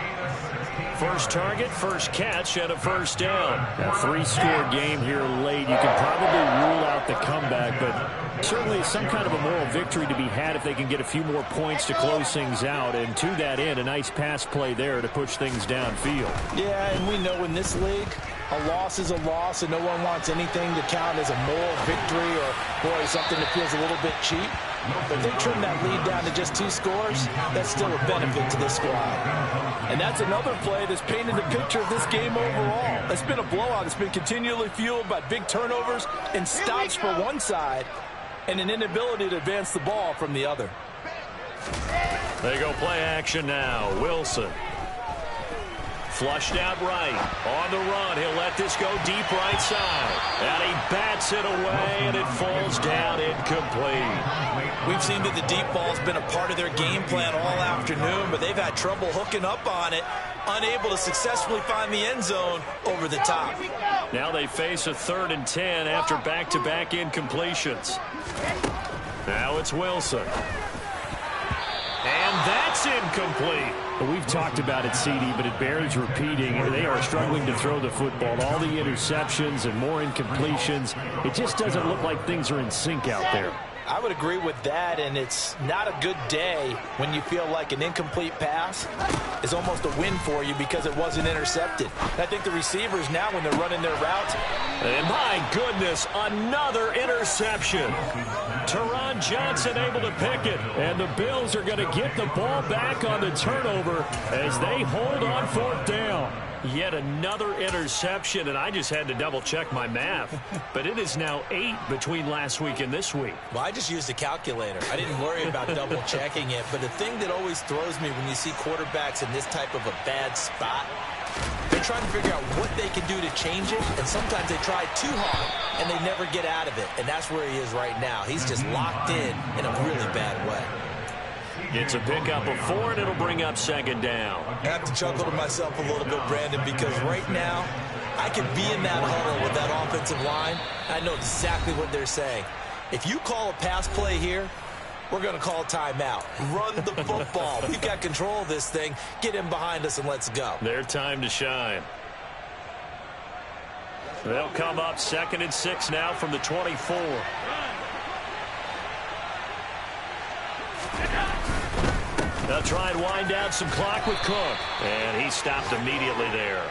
First target, first catch, and a first down. A 3-score game here late. You can probably rule out the comeback, but certainly some kind of a moral victory to be had if they can get a few more points to close things out. And to that end, a nice pass play there to push things downfield. Yeah, and we know in this league, a loss is a loss, and no one wants anything to count as a moral victory or, boy, something that feels a little bit cheap. But if they trim that lead down to just 2 scores, that's still a benefit to this squad. And that's another play that's painted the picture of this game overall. It's been a blowout. It's been continually fueled by big turnovers and stops for one side and an inability to advance the ball from the other. They go play action now. Wilson. Flushed out right. On the run. He'll let this go deep right side. And he bats it away, and it falls down incomplete. We've seen that the deep ball's been a part of their game plan all afternoon, but they've had trouble hooking up on it, unable to successfully find the end zone over the top. Now they face a 3rd and 10 after back-to-back incompletions. Now it's Wilson. And that's incomplete. We've talked about it, CD, but it bears repeating. They are struggling to throw the football. All the interceptions and more incompletions. It just doesn't look like things are in sync out there. I would agree with that, and it's not a good day when you feel like an incomplete pass is almost a win for you because it wasn't intercepted. I think the receivers now, when they're running their routes. And my goodness, another interception. Teron Johnson able to pick it, and the Bills are going to get the ball back on the turnover as they hold on 4th down. Yet another interception, and I just had to double-check my math. But it is now 8 between last week and this week. Well, I just used a calculator. I didn't worry about double-checking it. But the thing that always throws me when you see quarterbacks in this type of a bad spot, they're trying to figure out what they can do to change it, and sometimes they try too hard, and they never get out of it. And that's where he is right now. He's just locked in a really bad way. It's a pickup of 4, and it'll bring up 2nd down. I have to chuckle to myself a little bit, Brandon, because right now I could be in that huddle with that offensive line. I know exactly what they're saying. If you call a pass play here, we're going to call timeout. Run the football. We've got control of this thing. Get in behind us and let's go. Their time to shine. They'll come up 2nd and 6 now from the 24. They'll try and wind down some clock with Cook. And he stopped immediately there.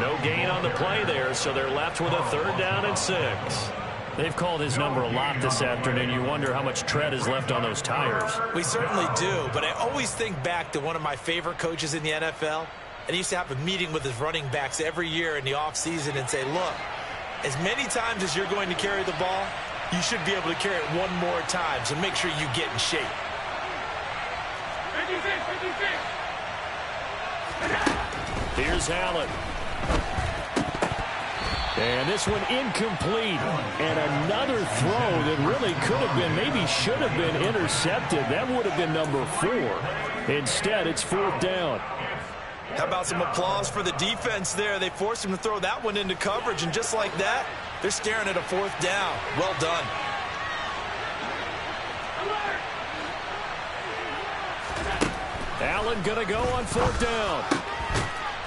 No gain on the play there, so they're left with a 3rd down and 6. They've called his number a lot this afternoon. You wonder how much tread is left on those tires. We certainly do, but I always think back to one of my favorite coaches in the NFL. And he used to have a meeting with his running backs every year in the offseason and say, look, as many times as you're going to carry the ball, you should be able to carry it one more time, so make sure you get in shape. Here's Allen. And this one incomplete. And another throw that really could have been, maybe should have been intercepted. That would have been number 4. Instead, it's 4th down. How about some applause for the defense there? They forced him to throw that one into coverage, and just like that, they're staring at a 4th down. Well done. Allen going to go on 4th down.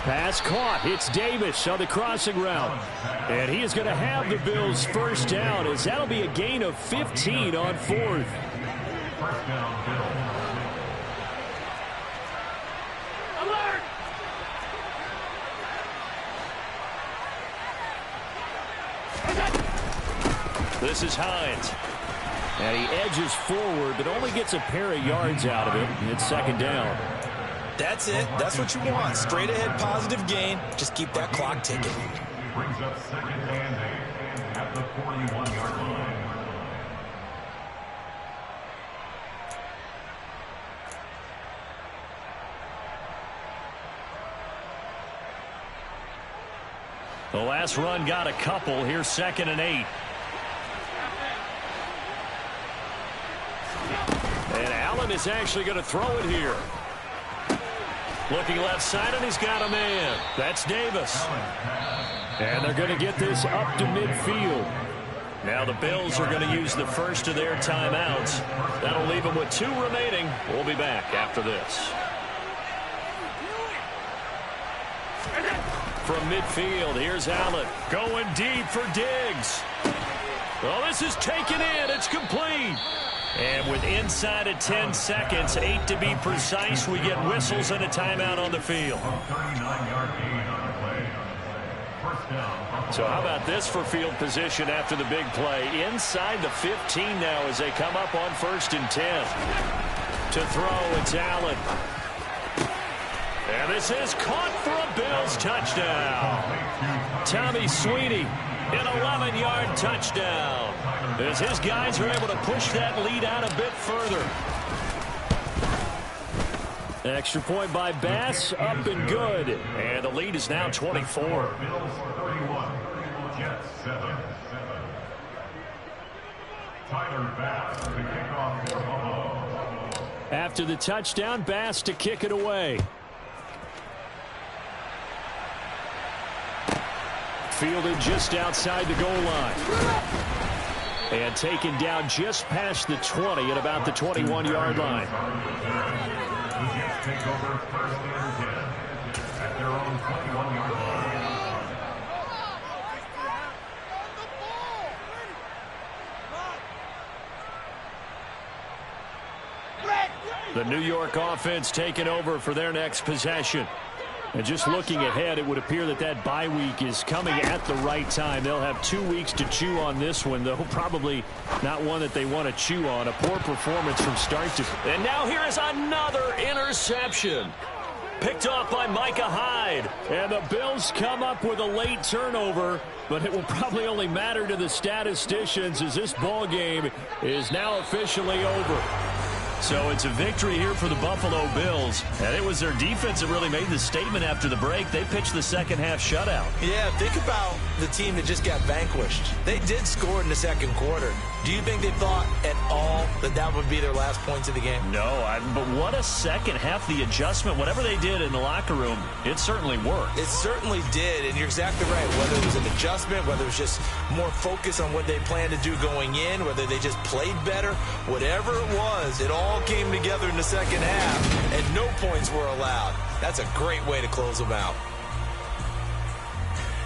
Pass caught. It's Davis on the crossing route. And he is going to have the Bills' 1st down, as that'll be a gain of 15 on 4th. This is Hines. And he edges forward, but only gets a pair of yards out of it. And it's 2nd down. That's it. That's what you want. Straight ahead, positive gain. Just keep that clock ticking. Brings up 2nd and 8 at the 41-yard line. The last run got a couple. Here's 2nd and 8. And Allen is actually going to throw it here. Looking left side, and he's got a man. That's Davis. And they're going to get this up to midfield. Now the Bills are going to use the first of their timeouts. That'll leave them with 2 remaining. We'll be back after this. From midfield, here's Allen. Going deep for Diggs. Well, this is taken in. It's complete. And with inside of 10 seconds, 8 to be precise, we get whistles and a timeout on the field. So how about this for field position after the big play? Inside the 15 now as they come up on 1st and 10. To throw, it's Allen. And this is caught for a Bills touchdown. Tommy Sweeney, an 11-yard touchdown, as his guys are able to push that lead out a bit further. Extra point by Bass, up and good. And the lead is now 24. Bills 31, Jets 7. Tyler Bass to kick off for Buffalo. After the touchdown, Bass to kick it away. Fielded just outside the goal line. And taken down just past the 20 at about the 21-yard line. Take over first and 10 at their own 21-yard line. The New York offense taking over for their next possession. And just looking ahead, it would appear that that bye week is coming at the right time. They'll have 2 weeks to chew on this one, though probably not one that they want to chew on. A poor performance from start to... And now here is another interception. Picked off by Micah Hyde. And the Bills come up with a late turnover, but it will probably only matter to the statisticians as this ball game is now officially over. So it's a victory here for the Buffalo Bills. And it was their defense that really made the statement after the break. They pitched the second-half shutout. Yeah, think about the team that just got vanquished. They did score in the second quarter. Do you think they thought at all that that would be their last points of the game? No, but what a second half. The adjustment, whatever they did in the locker room, it certainly worked. It certainly did, and you're exactly right. Whether it was an adjustment, whether it was just more focus on what they planned to do going in, whether they just played better, whatever it was, it all came together in the second half, and no points were allowed. That's a great way to close them out.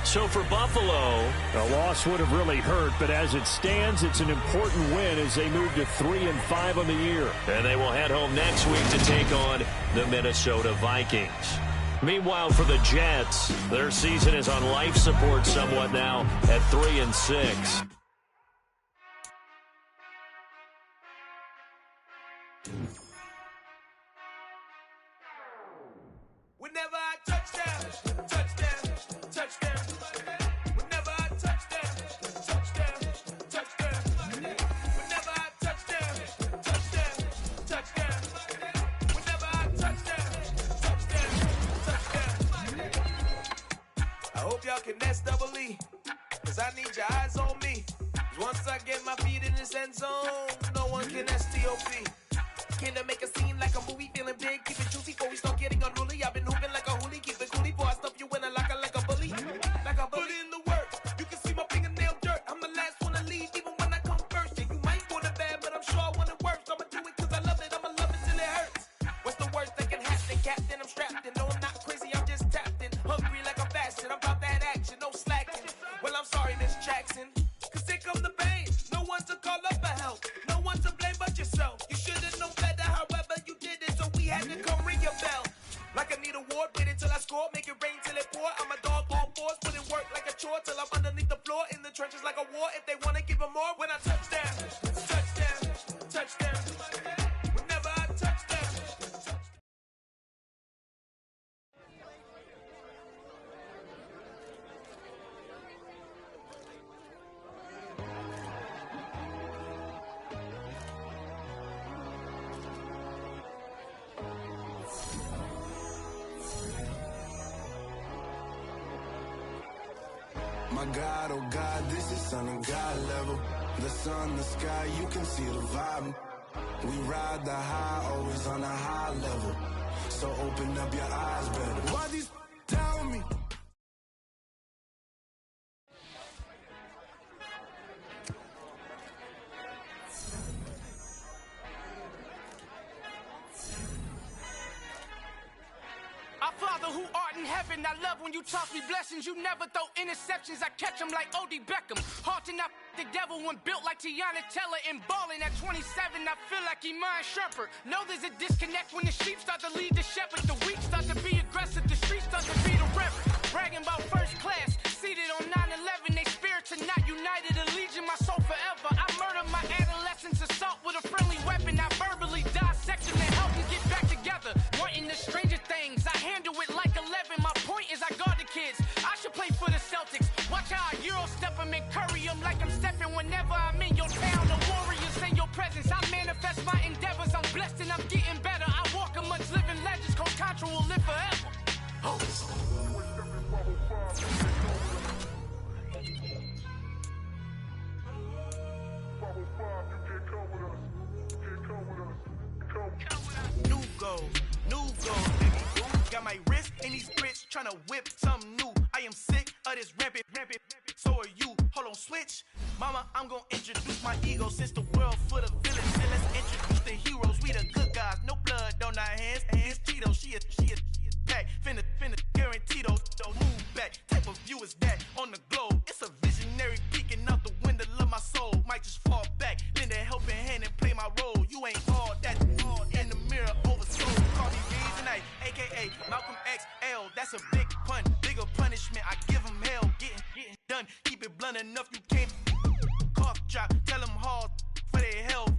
So for Buffalo, a loss would have really hurt, but as it stands, it's an important win as they move to 3-5 on the year. And they will head home next week to take on the Minnesota Vikings. Meanwhile, for the Jets, their season is on life support somewhat now at 3-6. Whenever I touchdown, touchdown, touchdown. Whenever I touchdown, touchdown, touchdown. Whenever I touchdown, touchdown, touchdown. Whenever I touchdown, touchdown, touchdown. I hope y'all can nest double E, cause I need your eyes on me. Once I get my feet in this end zone, no one can STOP. Can I make a scene like a movie, feeling big, keep it juicy before we start getting unruly. I've been hooping like a hoolie, keep it coolie before I stuff you in a locker like a bully. Like a bully. Put in the work, you can see my fingernail dirt. I'm the last one to leave, even when I come first. And you might want it bad, but I'm sure I want it worse. I'ma do it cause I love it, I'ma love it till it hurts. What's the worst that can happen, Captain? I'm strapped in, no I'm not crazy, I'm just tapped in. Hungry like I'm fasting, I'm about that action, no slacking. Well I'm sorry, Miss Jackson, cause here come the pain. No one to call up for help, no one to blame but yourself. You should've known better, however you did it, so we had to come ring your bell. Like I need a ward, wait until I score, make it rain till it pour. I'm a dog on fours, put in work like a chore till I'm underneath the floor, in the trenches like a war. If they wanna give them more, when I touchdown, touchdown, touchdown. Whenever I touchdown. My God, oh God, this is sun and God level. The sun, the sky, you can see the vibe. We ride the high, always on a high level. So open up your eyes better. Why these tell me? Our Father who art in heaven, I love when you toss me blessings. You never throw interceptions, I catch them like O.D. Beckham. Hard to not the devil when built like Tiana Teller. And balling at 27, I feel like Iman Shumpert. Know there's a disconnect when the sheep start to lead the shepherd. The weak start to be aggressive, the streets start to be the reverend. Bragging about first class, seated on 9/11. They spirits are not united, a legion, my soul forever. I murdered my adolescence, assault with a friendly weapon. I verbally dissect them and help them get back together. Wanting the stranger things, I handle it like 11. My point is I guard the kids. I should play for the Celtics. Watch how I Euro step them and curry them like I'm stepping whenever I'm in your town. The warriors in your presence. I manifest my endeavors. I'm blessed and I'm getting better. I walk amongst living legends. Coach Contra will live forever. Oh. New goals, baby. Got my wrist in these grits, tryna whip something new. I am sick of this rampant. so are you. Hold on, switch. Mama, I'm gonna introduce my ego. Since the world full of villains, then let's introduce the heroes. We the good guys, no blood on our hands. Hands Tito, she a pack. Finna guarantee those move back. Type of view is that on the globe? It's a visionary peeking out the window of my soul. Might just fall back, lend a helping hand and play my role. You ain't all that in the mirror oversold. Call me Reason A, aka Malcolm XL. That's a big pun, bigger punishment. I give him hell, getting done. Keep it blunt enough, you can't cough drop. Tell them hard for their health.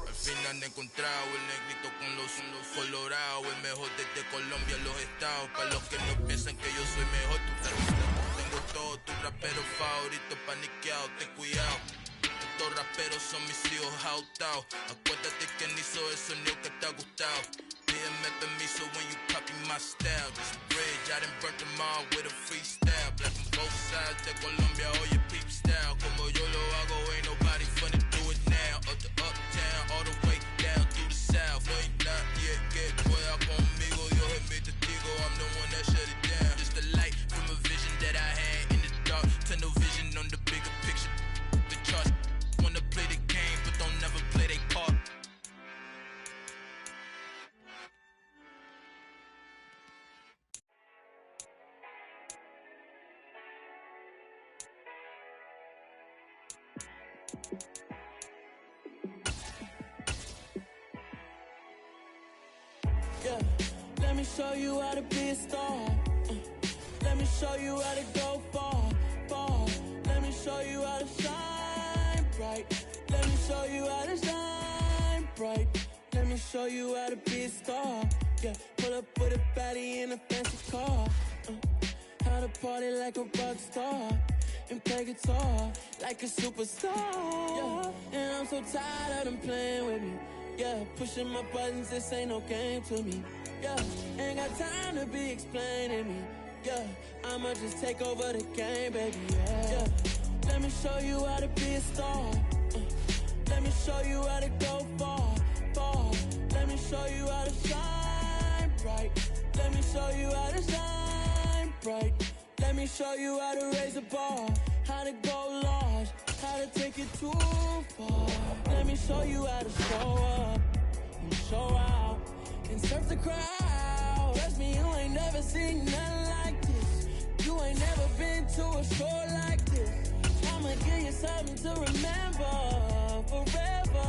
Al fin han encontrado el negrito con los colorados, el mejor desde Colombia, los estados. Para los que no piensan que yo soy mejor, tengo todos tus raperos favoritos paniqueados, ten cuidado. Estos raperos son mis hijos jautados. Acuérdate que ni hizo el sonido que te ha gustado. Pídeme permiso when you copy my style. This bridge, I done burnt them all with a freestyle. Black on both sides de Colombia, oye peep style. Como yo lo hago, ain't nobody finna do it now. Up to uptown, all the way down through the south. No hay nadie que pueda conmigo. Dios es mi testigo, I'm the one that shut it down. Just the light from a vision that I had in the dark. Tunnel vision on the bigger picture. The charts wanna play the game, but don't never play their part. Yeah, let me show you how to be a star. Let me show you how to go far, far. Let me show you how to shine bright. Let me show you how to shine bright. Let me show you how to be a star. Yeah, pull up with a baddie in a fancy car. How to party like a rock star and play guitar like a superstar. Yeah, and I'm so tired of them playing with me. Yeah, pushing my buttons, this ain't no game to me. Yeah, ain't got time to be explaining me. Yeah, I'ma just take over the game, baby. Yeah, let me show you how to be a star. Let me show you how to go far, far. Let me show you how to shine bright. Let me show you how to shine bright. Let me show you how to raise a bar, how to go large, how to take it too far. Let me show you how to show up and show out and surf the crowd. Trust me, you ain't never seen nothing like this. You ain't never been to a show like this. I'ma give you something to remember forever.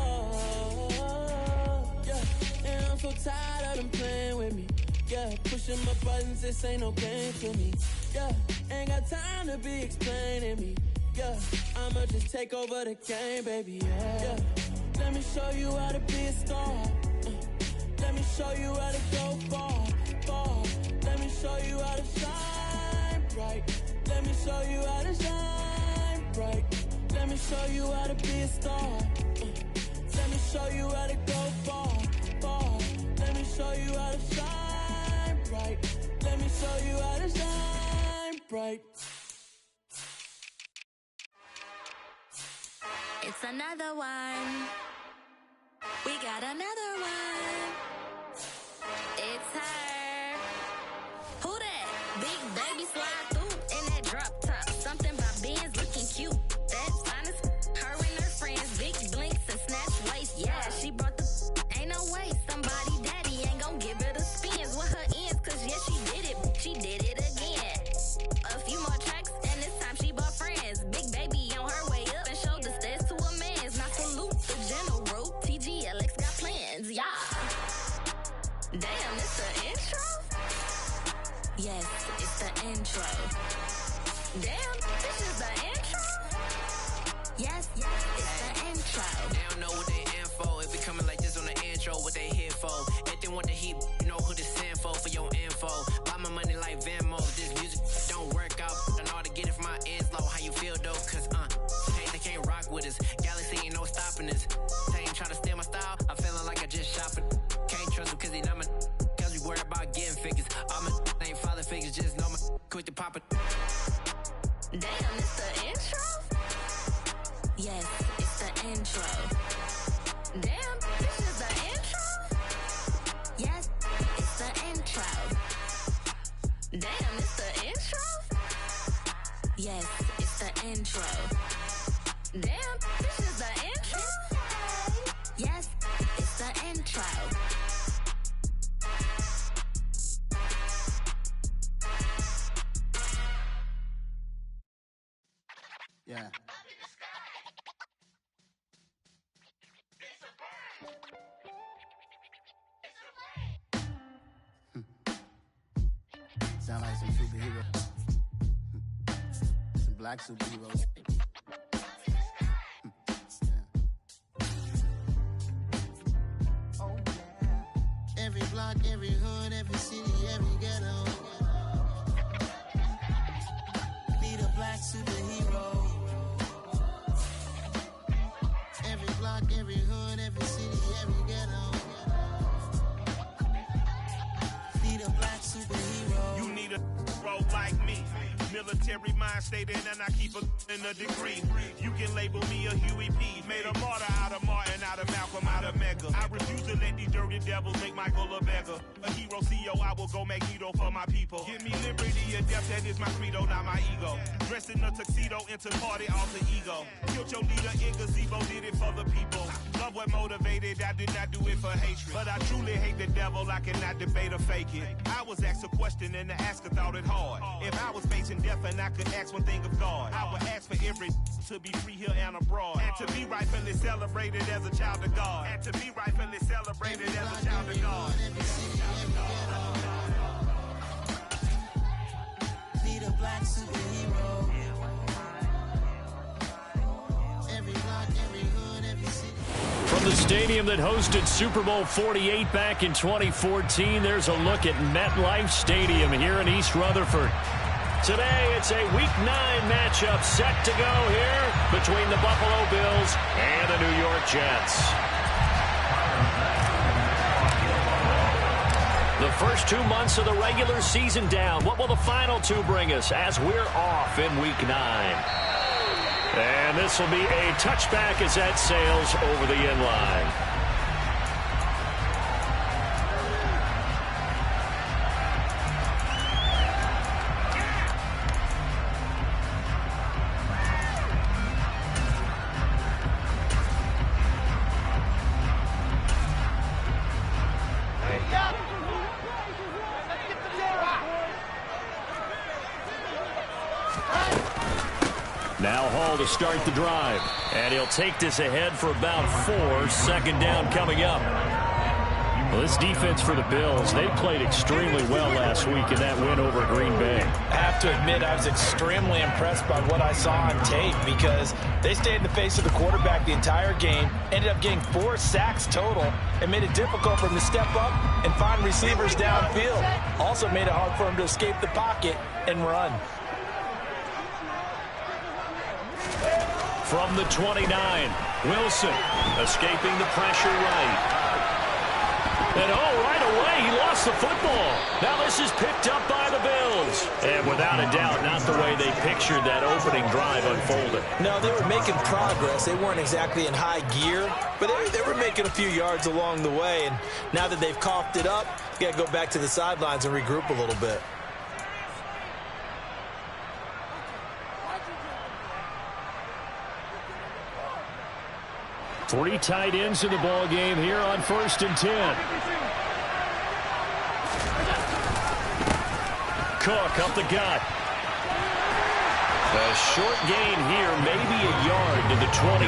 Yeah, and I'm so tired of them playing with me. Yeah, pushing my buttons, this ain't no game to me. Yeah, ain't got time to be explaining me. Yeah, I'ma just take over the game, baby. Yeah, let me show you how to be a star. Let me show you how to go far, far. Let me show you how to shine bright. Let me show you how to shine bright. Let me show you how to be a star. Let me show you how to go far, far. Let me show you how to shine bright. Let me show you how to shine bright. It's another one. We got another one. It's her. Who that? Big baby slide through in that drop top. Something about Benz looking cute. That's honest. Her and her friends, big blinks and snatch waist. Yeah, she brought the. Ain't no way somebody daddy ain't gon' give her the spins with her ends. Cause yeah, she did it. She did it again. A few more tracks and this time she bought friends. Big baby on her way up and showed the stairs to a man's. Now salute the general. TGLX got plans, yeah. Damn, it's the intro? Yes, it's the intro. Damn, this is the intro? Yes, it's the intro. They don't know what they in for. If it coming like this on the intro, what they here for? If they want the heat, you know who to send for your info. Buy my money like Venmo. This music don't work out. I know how to get it from my ends low. How you feel though? Cause they can't rock with us. Galaxy ain't no stopping us. They ain't trying to steal my style. I'm feeling like I just shopping. Can't trust him cause he not my. Cause we worried about getting figures. All my ain't father figures. Just know my quick to pop it. Damn, it's the intro? Yes, it's the intro. Damn, this is the intro? Yes, it's the intro. Damn, it's the intro? Yes, it's the intro. Damn, this is the intro? Yes, it's the intro. Yeah. Sound like some superheroes. Some black superheroes. Oh, yeah. Every block, every hood, every city, every ghetto. Need a black superhero. Every block, every hood, every city, every ghetto. Need a black superhero. You need a role like me. Military mind stated, and I keep in a degree. You can label me a Huey P. Made a martyr out of Martin, out of Malcolm, out of Mega. I refuse to let these dirty devils make Michael a beggar. A hero CEO, I will go Magneto for my people. Give me liberty or death, that is my credo, not my ego. Dressed in a tuxedo, into party, alter ego. Killed your leader in gazebo, did it for the people. Love what motivated, I did not do it for hatred. But I truly hate the devil, I cannot debate or fake it. I was asked a question and the asker thought it hard. If I was facing death and I could ask one thing of God, I would ask for every to be free here and abroad, and to be rightfully celebrated as a child of God, and to be rightfully celebrated as a child of God. Need a black superhero. Every block, every hood, every city. From the stadium that hosted Super Bowl 48 back in 2014, there's a look at MetLife Stadium here in East Rutherford. Today, it's a Week 9 matchup set to go here between the Buffalo Bills and the New York Jets. The first 2 months of the regular season down. What will the final 2 bring us as we're off in Week 9? And this will be a touchback as that sails over the end line. Now Hall to start the drive. And he'll take this ahead for about 4. Second down coming up. Well, this defense for the Bills, they played extremely well last week in that win over Green Bay. I have to admit, I was extremely impressed by what I saw on tape because they stayed in the face of the quarterback the entire game, ended up getting 4 sacks total, and made it difficult for him to step up and find receivers downfield. Also made it hard for him to escape the pocket and run. From the 29, Wilson escaping the pressure right. And right away, he lost the football. Now this is picked up by the Bills. And without a doubt, not the way they pictured that opening drive unfolded. No, they were making progress. They weren't exactly in high gear, but they were making a few yards along the way. And now that they've coughed it up, you got to go back to the sidelines and regroup a little bit. Three tight ends in the ball game here on 1st and 10. Cook up the gut. A short gain here, maybe a yard to the 29.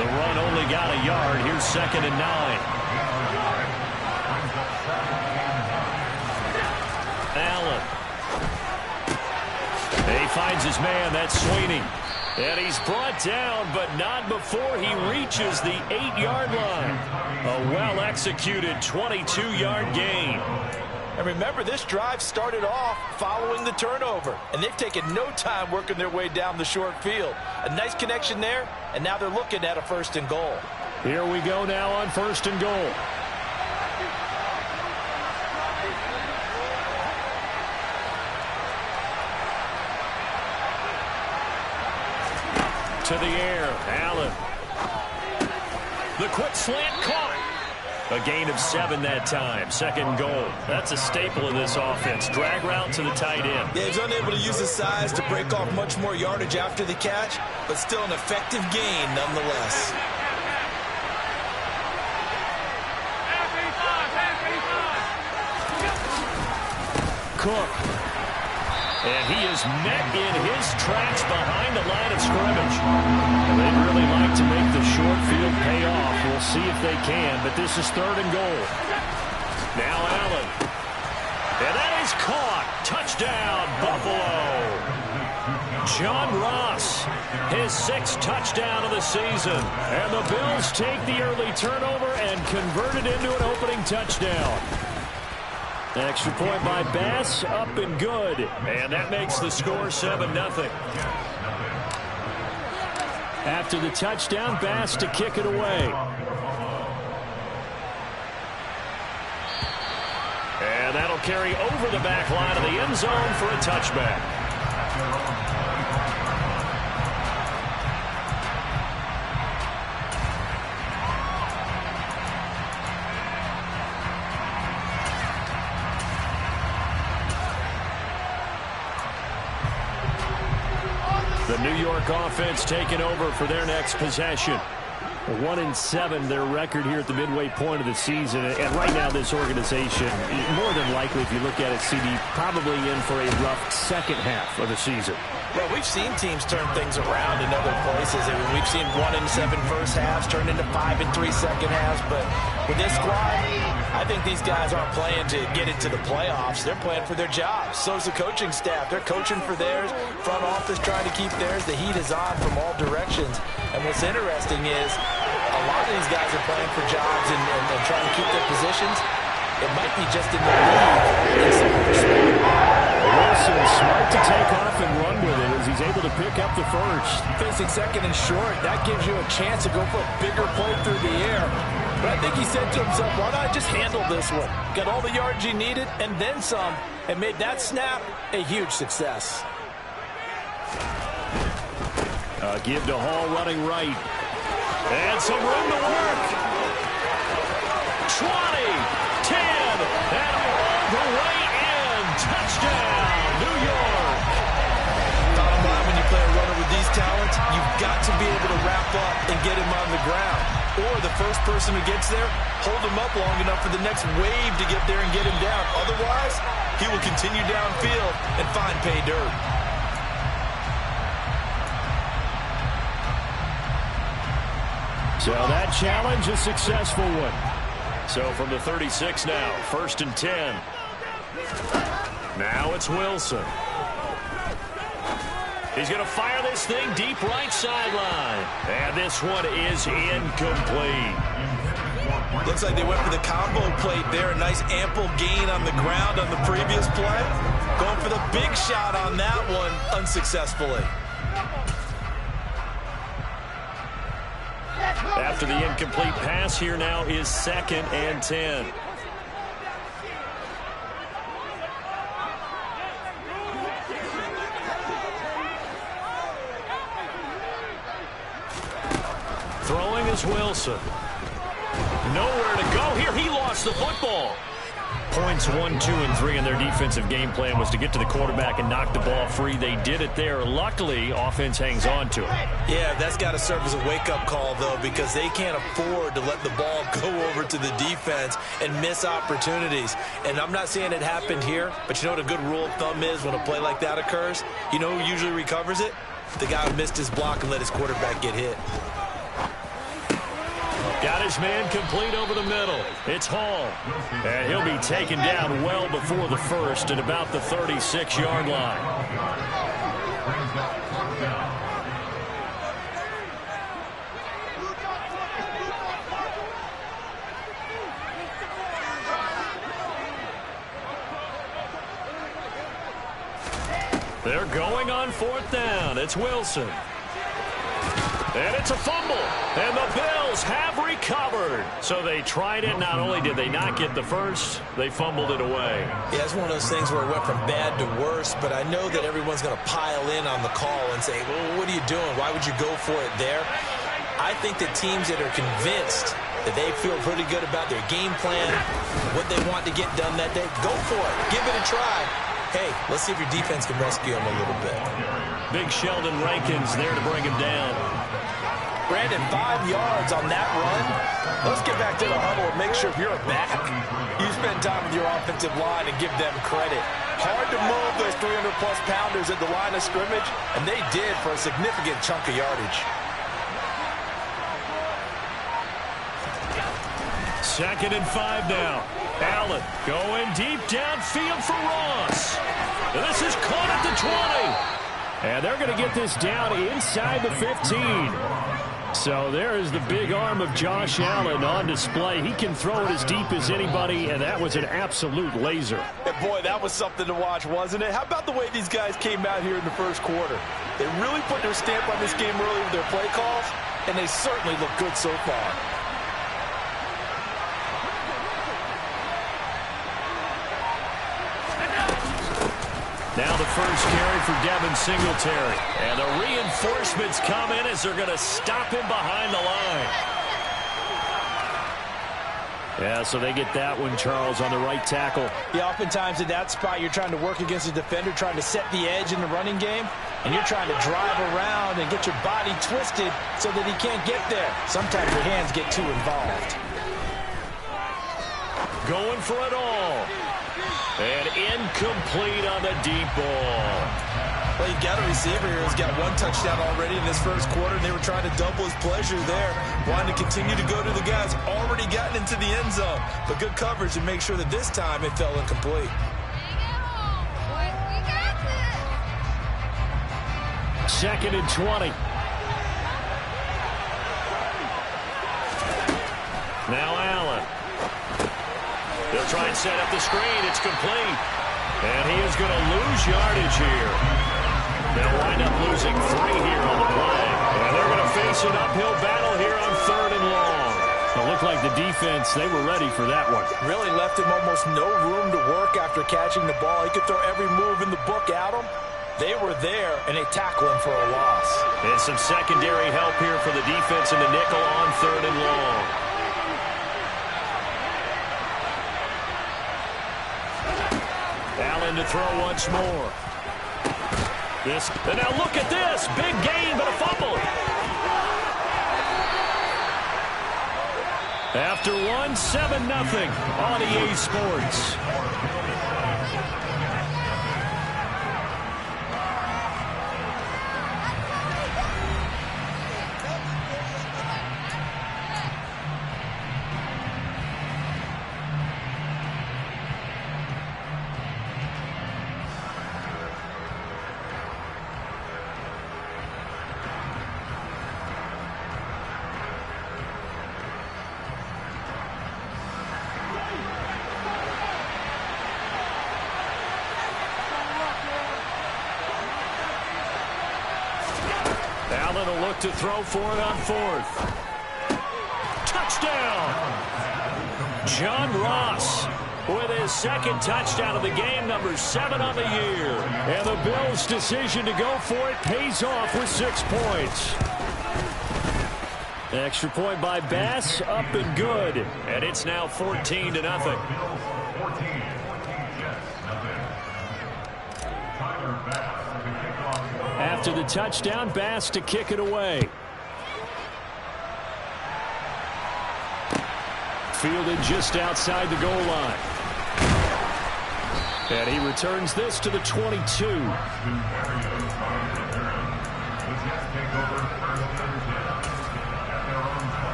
The run only got a yard. Here's 2nd and 9. Allen. He finds his man. That's Sweeney. And he's brought down, but not before he reaches the 8-yard line. A well-executed 22-yard gain. And remember, this drive started off following the turnover, and they've taken no time working their way down the short field. A nice connection there, and now they're looking at a 1st and goal. Here we go now on 1st and goal. To the air, Allen. The quick slant caught. A gain of 7 that time. Second goal. That's a staple of this offense. Drag route to the tight end. Yeah, he's unable to use his size to break off much more yardage after the catch, but still an effective gain nonetheless. Cook. And he is met in his tracks behind the line of scrimmage. They'd really like to make the short field pay off. We'll see if they can, but this is 3rd and goal. Now Allen. And that is caught. Touchdown, Buffalo. John Ross, his 6th touchdown of the season. And the Bills take the early turnover and convert it into an opening touchdown. Extra point by Bass, up and good. And that makes the score 7-0. After the touchdown, Bass to kick it away. And that'll carry over the back line of the end zone for a touchback. The New York offense taking over for their next possession. 1-7 their record here at the midway point of the season. And right now this organization, more than likely if you look at it, CD, probably in for a rough second half of the season. Well, we've seen teams turn things around in other places. I mean, we've seen 1-7 first halves turn into 5-3 second halves. But with this squad, I think these guys aren't playing to get into the playoffs. They're playing for their jobs. So's the coaching staff. They're coaching for theirs. Front office trying to keep theirs. The heat is on from all directions. And what's interesting is a lot of these guys are playing for jobs and trying to keep their positions. It might be just in the league in some respect. Wilson smart to take off and run with it as he's able to pick up the first. Facing 2nd and short, that gives you a chance to go for a bigger play through the air. But I think he said to himself, why not just handle this one? Got all the yards he needed and then some, and made that snap a huge success. Give to Hall running right. And some room to work. 20, 10, and all the way in. Touchdown, New York. Bottom line, when you play a runner with these talents, you've got to be able to wrap up and get him on the ground. Or the first person who gets there, hold him up long enough for the next wave to get there and get him down. Otherwise, he will continue downfield and find pay dirt. So that challenge, a successful one. So from the 36 now, 1st and 10. Now it's Wilson. He's going to fire this thing deep right sideline. And this one is incomplete. Looks like they went for the combo plate there. A nice ample gain on the ground on the previous play. Going for the big shot on that one unsuccessfully. After the incomplete pass, here now is 2nd and 10. Throwing is Wilson. Nowhere to go here. He lost the football. Points 1, 2, and 3 in their defensive game plan was to get to the quarterback and knock the ball free. They did it there. Luckily, offense hangs on to it. Yeah, that's got to serve as a wake-up call, though, because they can't afford to let the ball go over to the defense and miss opportunities. And I'm not saying it happened here, but you know what a good rule of thumb is when a play like that occurs? You know who usually recovers it? The guy who missed his block and let his quarterback get hit. Got his man complete over the middle. It's Hall. And he'll be taken down well before the first at about the 36-yard line. They're going on 4th down. It's Wilson. And it's a fumble. And the Bills have recovered. So they tried it. Not only did they not get the first, they fumbled it away. Yeah, it's one of those things where it went from bad to worse, but I know that everyone's going to pile in on the call and say, well, what are you doing? Why would you go for it there? I think that teams that are convinced that they feel pretty good about their game plan, what they want to get done that day, go for it. Give it a try. Hey, let's see if your defense can rescue them a little bit. Big Sheldon Rankins there to bring him down. Brandon, 5 yards on that run. Let's get back to the huddle and make sure if you're a back, you spend time with your offensive line and give them credit. Hard to move those 300-plus pounders at the line of scrimmage, and they did for a significant chunk of yardage. 2nd and 5 now. Allen going deep downfield for Ross. This is caught at the 20. And they're going to get this down inside the 15. So there is the big arm of Josh Allen on display. He can throw it as deep as anybody, and that was an absolute laser. And boy, that was something to watch, wasn't it? How about the way these guys came out here in the first quarter? They really put their stamp on this game early with their play calls, and they certainly look good so far. Now the first carry for Devin Singletary. And the reinforcements come in as they're going to stop him behind the line. Yeah, so they get that one, Charles, on the right tackle. Yeah, oftentimes in that spot, you're trying to work against a defender, trying to set the edge in the running game, and you're trying to drive around and get your body twisted so that he can't get there. Sometimes your hands get too involved. Going for it all. And incomplete on the deep ball. Well, you got a receiver here who's got 1 touchdown already in this first quarter, and they were trying to double his pleasure there, wanting to continue to go to the guys already gotten into the end zone. But good coverage to make sure that this time it fell incomplete. 2nd and 20. Now Allen. They'll try and set up the screen. It's complete. And he is going to lose yardage here. They'll wind up losing 3 here on the play. And they're going to face an uphill battle here on 3rd and long. It looked like the defense, they were ready for that one. Really left him almost no room to work after catching the ball. He could throw every move in the book at him. They were there, and they tackle him for a loss. And some secondary help here for the defense in the nickel on 3rd and long. Allen to throw once more. And now look at this. Big gain, but a fumble. After 7-0 on EA Sports. Allen will look to throw for it on 4th. Touchdown! John Ross with his 2nd touchdown of the game, number 7 on the year. And the Bills' decision to go for it pays off with 6 points. Extra point by Bass, up and good. And it's now 14-0. After the touchdown, Bass to kick it away. Fielded just outside the goal line. And he returns this to the 22.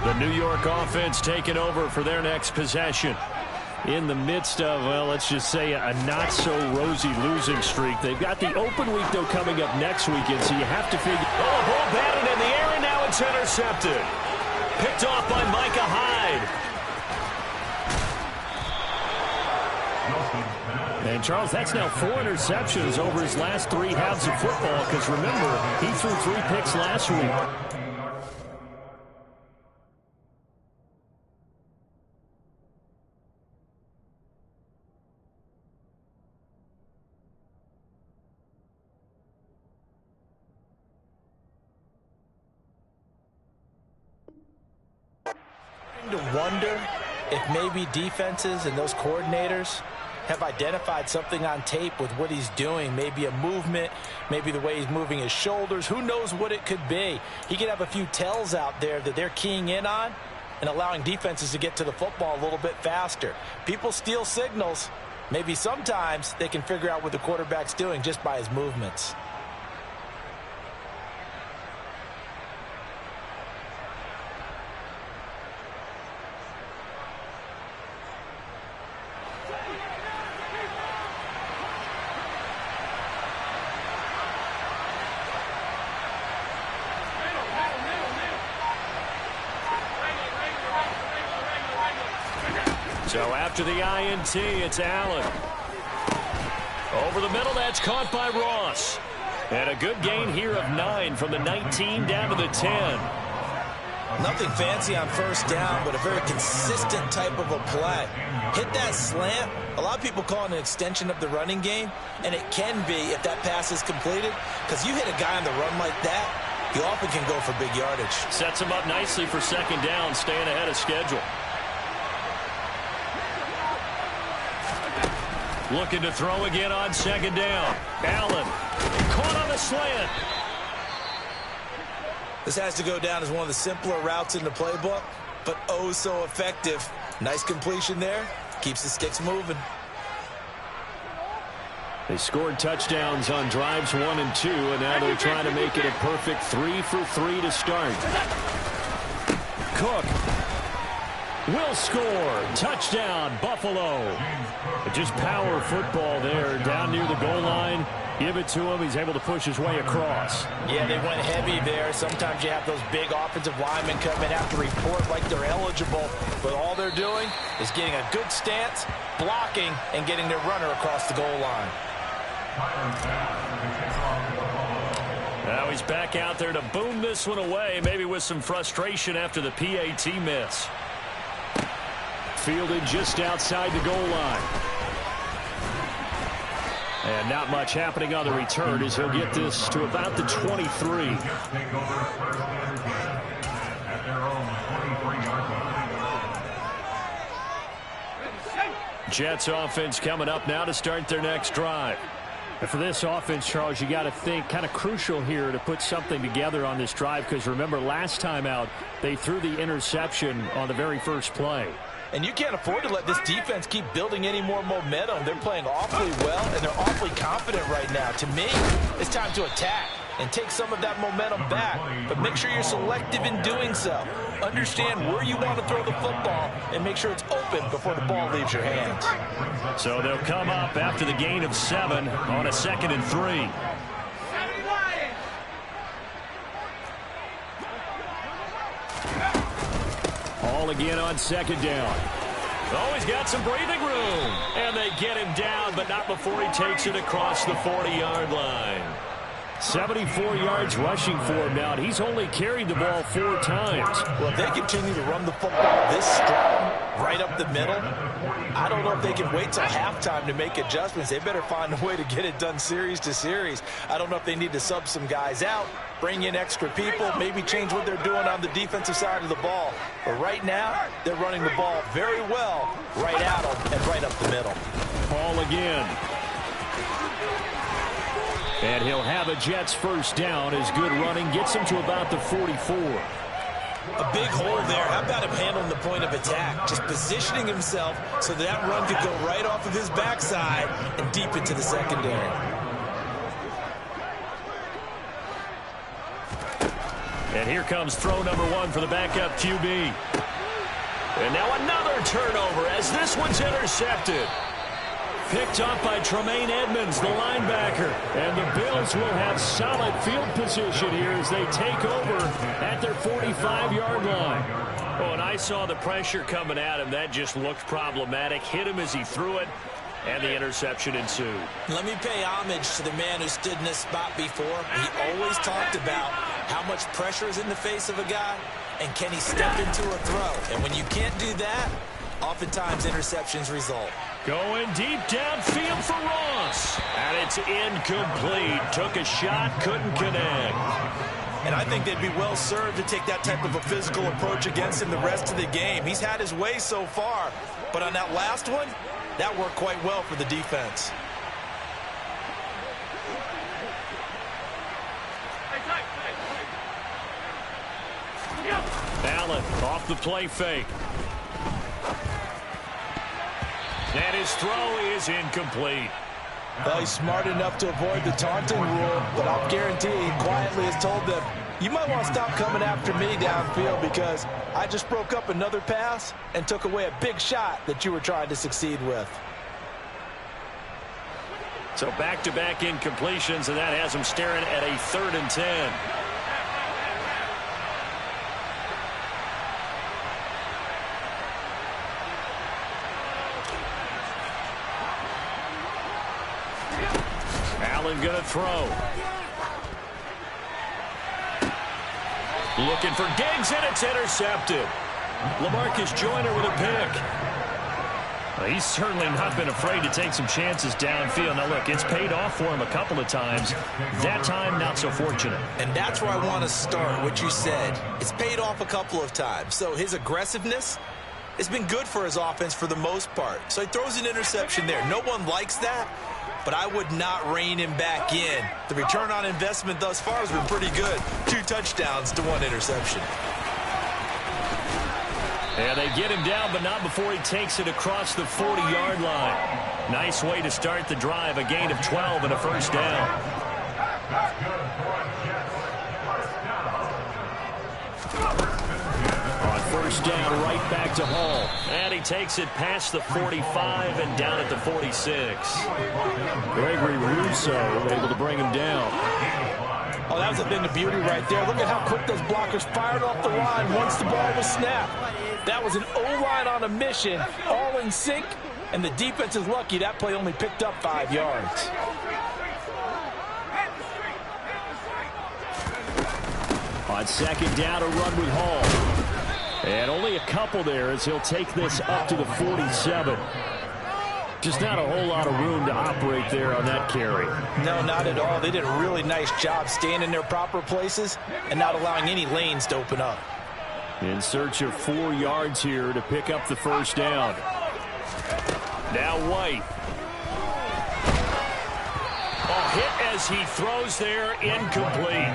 The New York offense taking over for their next possession. In the midst of, well, let's just say a not-so-rosy losing streak. They've got the open week, though, coming up next weekend, so you have to figure... Oh, ball batted in the air, and now it's intercepted. Picked off by Micah Hyde. And, Charles, that's now 4 interceptions over his last 3 halves of football, because, remember, he threw 3 picks last week. to wonder if maybe defenses and those coordinators have identified something on tape with what he's doing. Maybe a movement, maybe the way he's moving his shoulders. Who knows what it could be? He could have a few tells out there that they're keying in on and allowing defenses to get to the football a little bit faster. People steal signals. Maybe sometimes they can figure out what the quarterback's doing just by his movements. So after the INT, it's Allen. Over the middle, that's caught by Ross. And a good gain here of 9 from the 19 down to the 10. Nothing fancy on first down, but a very consistent type of a play. Hit that slant. A lot of people call it an extension of the running game, and it can be if that pass is completed, because you hit a guy on the run like that, you often can go for big yardage. Sets him up nicely for second down, staying ahead of schedule. Looking to throw again on second down. Allen caught on the slant. This has to go down as one of the simpler routes in the playbook, but oh so effective. Nice completion there. Keeps the sticks moving. They scored touchdowns on drives 1 and 2, and now they're trying to make it a perfect 3 for 3 to start. Cook will score. Touchdown, Buffalo. Just power football there down near the goal line. Give it to him. He's able to push his way across. Yeah, they went heavy there. Sometimes you have those big offensive linemen come in, have to report like they're eligible, but all they're doing is getting a good stance, blocking, and getting their runner across the goal line. Now he's back out there to boom this one away, maybe with some frustration after the PAT miss. Fielded just outside the goal line. And not much happening on the return as he'll get this to about the 23. Jets offense coming up now to start their next drive. And for this offense, Charles, you got to think kind of crucial here to put something together on this drive, because remember last time out they threw the interception on the very first play. And you can't afford to let this defense keep building any more momentum. They're playing awfully well, and they're awfully confident right now. To me, it's time to attack and take some of that momentum back. But make sure you're selective in doing so. Understand where you want to throw the football and make sure it's open before the ball leaves your hands. So they'll come up after the gain of 7 on a 2nd and 3. All again on second down. Oh, he's got some breathing room. And they get him down, but not before he takes it across the 40-yard line. 74 yards rushing for him now. He's only carried the ball 4 times. Well, if they continue to run the football this strong, right up the middle, I don't know if they can wait till halftime to make adjustments. They better find a way to get it done series to series. I don't know if they need to sub some guys out, bring in extra people, maybe change what they're doing on the defensive side of the ball. But right now, they're running the ball very well right at them and right up the middle. Ball again. And he'll have a Jets first down as good running gets him to about the 44. A big hole there. How about him handling the point of attack? Just positioning himself so that run could go right off of his backside and deep into the secondary. And here comes throw number 1 for the backup QB. And now another turnover as this one's intercepted. Picked up by Tremaine Edmonds, the linebacker. And the Bills will have solid field position here as they take over at their 45-yard line. Oh, and I saw the pressure coming at him. That just looked problematic. Hit him as he threw it, and the interception ensued. Let me pay homage to the man who stood in this spot before. He always talked about how much pressure is in the face of a guy, and can he step into a throw. And when you can't do that, oftentimes interceptions result. Going deep downfield for Ross. And it's incomplete. Took a shot, couldn't connect. And I think they'd be well served to take that type of a physical approach against him the rest of the game. He's had his way so far, but on that last one, that worked quite well for the defense. Allen off the play fake. And his throw is incomplete. Well, he's smart enough to avoid the taunting rule, but I'll guarantee he quietly has told them, you might want to stop coming after me downfield because I just broke up another pass and took away a big shot that you were trying to succeed with. So back-to-back incompletions, and that has him staring at a 3rd and 10. Allen gonna throw. Looking for Diggs, and it's intercepted. LaMarcus Joyner with a pick. Well, he's certainly not been afraid to take some chances downfield. Now, look, it's paid off for him a couple of times. That time, not so fortunate. And that's where I want to start, what you said. It's paid off a couple of times. So his aggressiveness has been good for his offense for the most part. So he throws an interception there. No one likes that, but I would not rein him back in. The return on investment thus far has been pretty good. 2 touchdowns to 1 interception. Yeah, they get him down, but not before he takes it across the 40-yard line. Nice way to start the drive, a gain of 12 and a first down. On first down, right back to Hall. And he takes it past the 45 and down at the 46. Gregory Rousseau able to bring him down. Oh, that was a thing of beauty right there. Look at how quick those blockers fired off the line once the ball was snapped. That was an O-line on a mission, all in sync, and the defense is lucky that play only picked up 5 yards. On second down, a run with Hall. And only a couple there as he'll take this up to the 47. Just not a whole lot of room to operate there on that carry. No, not at all. They did a really nice job staying in their proper places and not allowing any lanes to open up. In search of 4 yards here to pick up the first down. Now White. A hit as he throws there, incomplete.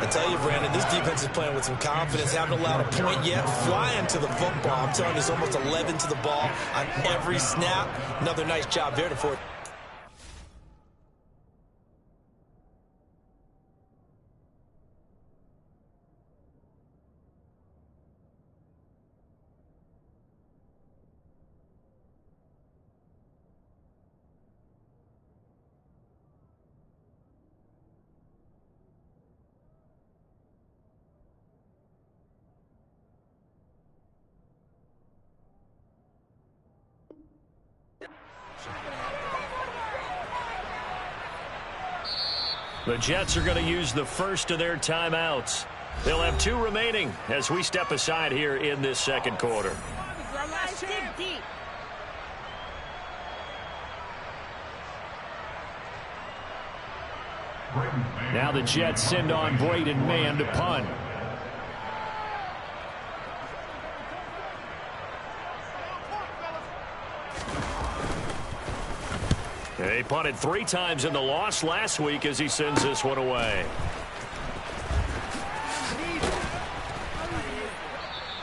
I tell you, Brandon, this defense is playing with some confidence. Haven't allowed a point yet. Flying to the football. I'm telling you, it's almost 11 to the ball on every snap. Another nice job there to force. The Jets are going to use the first of their timeouts. They'll have 2 remaining as we step aside here in this second quarter. Now the Jets send on Braden Mann to punt. He punted 3 times in the loss last week as he sends this one away.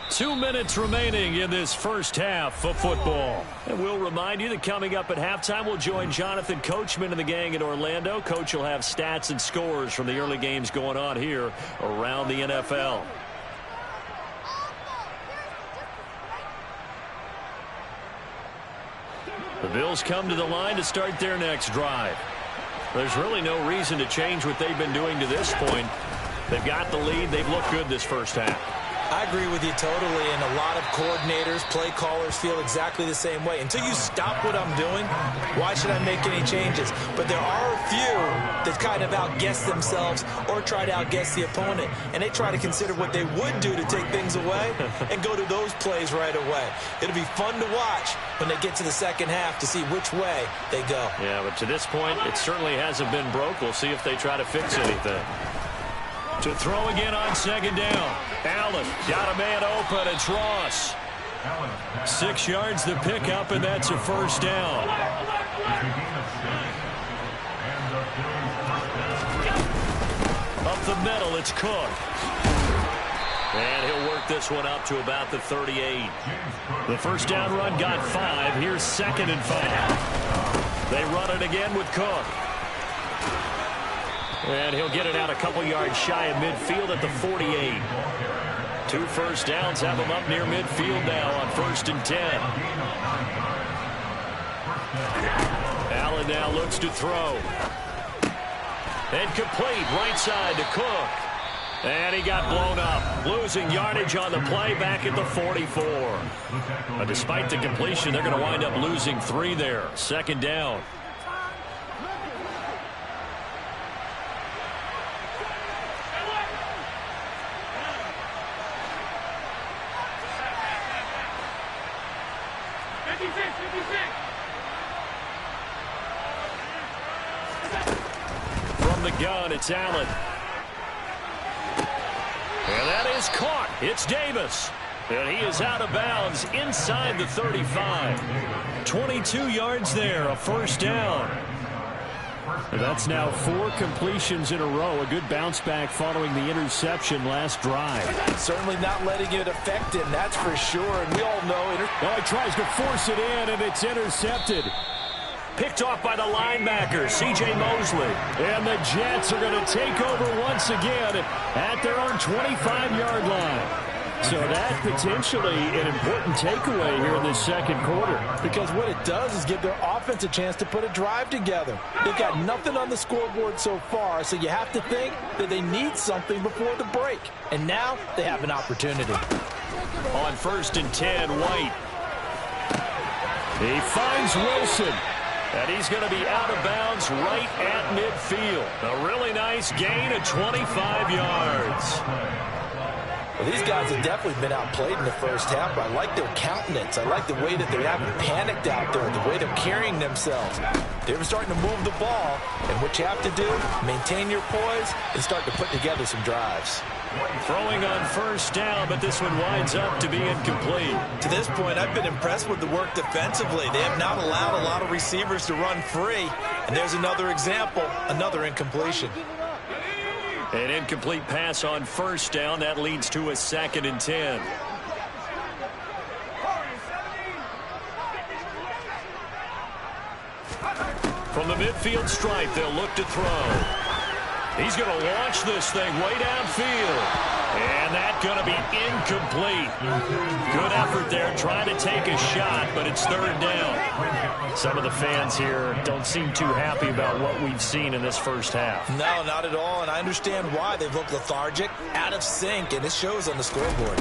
2 minutes remaining in this first half of football. And we'll remind you that coming up at halftime, we'll join Jonathan Coachman and the gang in Orlando. Coach will have stats and scores from the early games going on here around the NFL. The Bills come to the line to start their next drive. There's really no reason to change what they've been doing to this point. They've got the lead. They've looked good this first half. I agree with you totally, and a lot of coordinators, play callers feel exactly the same way. Until you stop what I'm doing, why should I make any changes? But there are a few that kind of outguess themselves or try to outguess the opponent, and they try to consider what they would do to take things away and go to those plays right away. It'll be fun to watch when they get to the second half to see which way they go. Yeah, but to this point, it certainly hasn't been broke. We'll see if they try to fix anything. To throw again on second down. Allen got a man open. It's Ross. 6 yards to pick up, and that's a first down. Up the middle, it's Cook. And he'll work this one up to about the 38. The first down run got 5. Here's 2nd and 5. They run it again with Cook. And he'll get it out a couple yards shy of midfield at the 48. 2 first downs have him up near midfield now on 1st and 10. Allen now looks to throw. And complete right side to Cook. And he got blown up. Losing yardage on the play back at the 44. But despite the completion, they're going to wind up losing 3 there. 2nd down. From the gun, it's Allen. And that is caught. It's Davis. And he is out of bounds inside the 35. 22 yards there, a first down. And that's now 4 completions in a row. A good bounce back following the interception last drive. Certainly not letting it affect him, that's for sure. And we all know he tries to force it in, and it's intercepted. Picked off by the linebacker, C.J. Mosley. And the Jets are going to take over once again at their own 25-yard line. So that potentially an important takeaway here in this second quarter. Because what it does is give their offense a chance to put a drive together. They've got nothing on the scoreboard so far, so you have to think that they need something before the break. And now they have an opportunity. On 1st and 10, White. He finds Wilson. And he's going to be out of bounds right at midfield. A really nice gain of 25 yards. Well, these guys have definitely been outplayed in the first half, but I like their countenance. I like the way that they haven't panicked out there, the way they're carrying themselves. They're starting to move the ball, and what you have to do, maintain your poise and start to put together some drives. Throwing on 1st down, but this one winds up to be incomplete. To this point, I've been impressed with the work defensively. They have not allowed a lot of receivers to run free, and there's another example, another incompletion. An incomplete pass on 1st down. That leads to a 2nd and 10. From the midfield stripe, they'll look to throw. He's going to launch this thing way downfield. And that's going to be incomplete. Good effort there trying to take a shot, but it's 3rd down. Some of the fans here don't seem too happy about what we've seen in this first half. No, not at all, and I understand why. They've looked lethargic, out of sync, and it shows on the scoreboard.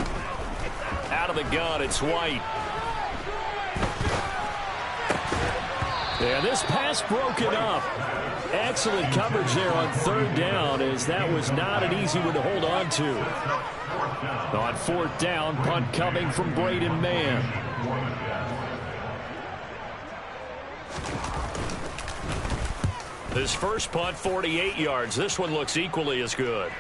Out of the gun, it's White. And this pass broken up. Excellent coverage there on 3rd down, as that was not an easy one to hold on to. On 4th down, punt coming from Braden Mann. His first punt, 48 yards. This one looks equally as good.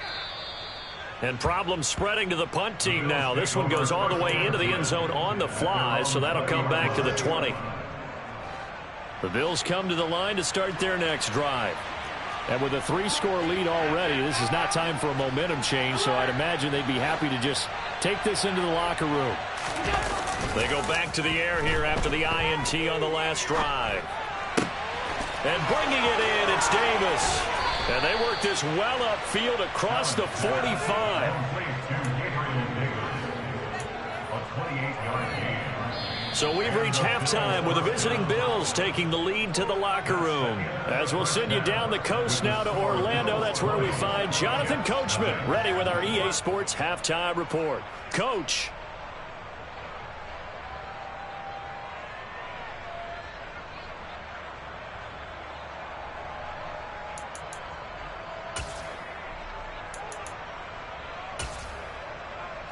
And problems spreading to the punt team now. This one goes all the way into the end zone on the fly, so that'll come back to the 20. The Bills come to the line to start their next drive. And with a 3-score lead already, this is not time for a momentum change, so I'd imagine they'd be happy to just take this into the locker room. They go back to the air here after the INT on the last drive. And bringing it in, it's Davis. And they work this well upfield across the 45. So we've reached halftime with the visiting Bills taking the lead to the locker room. As we'll send you down the coast now to Orlando, that's where we find Jonathan Coachman ready with our EA Sports Halftime Report. Coach.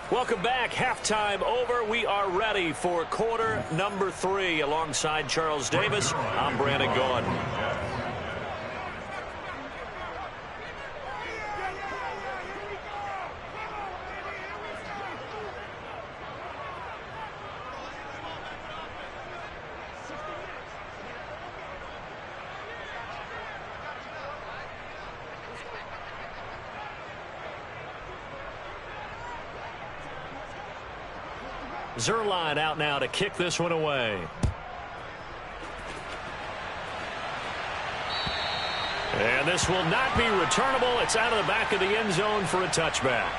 Welcome back. Halftime over. We are ready for quarter number 3. Alongside Charles Davis, I'm Brandon Gaudin. Zerline out now to kick this one away. And this will not be returnable. It's out of the back of the end zone for a touchback.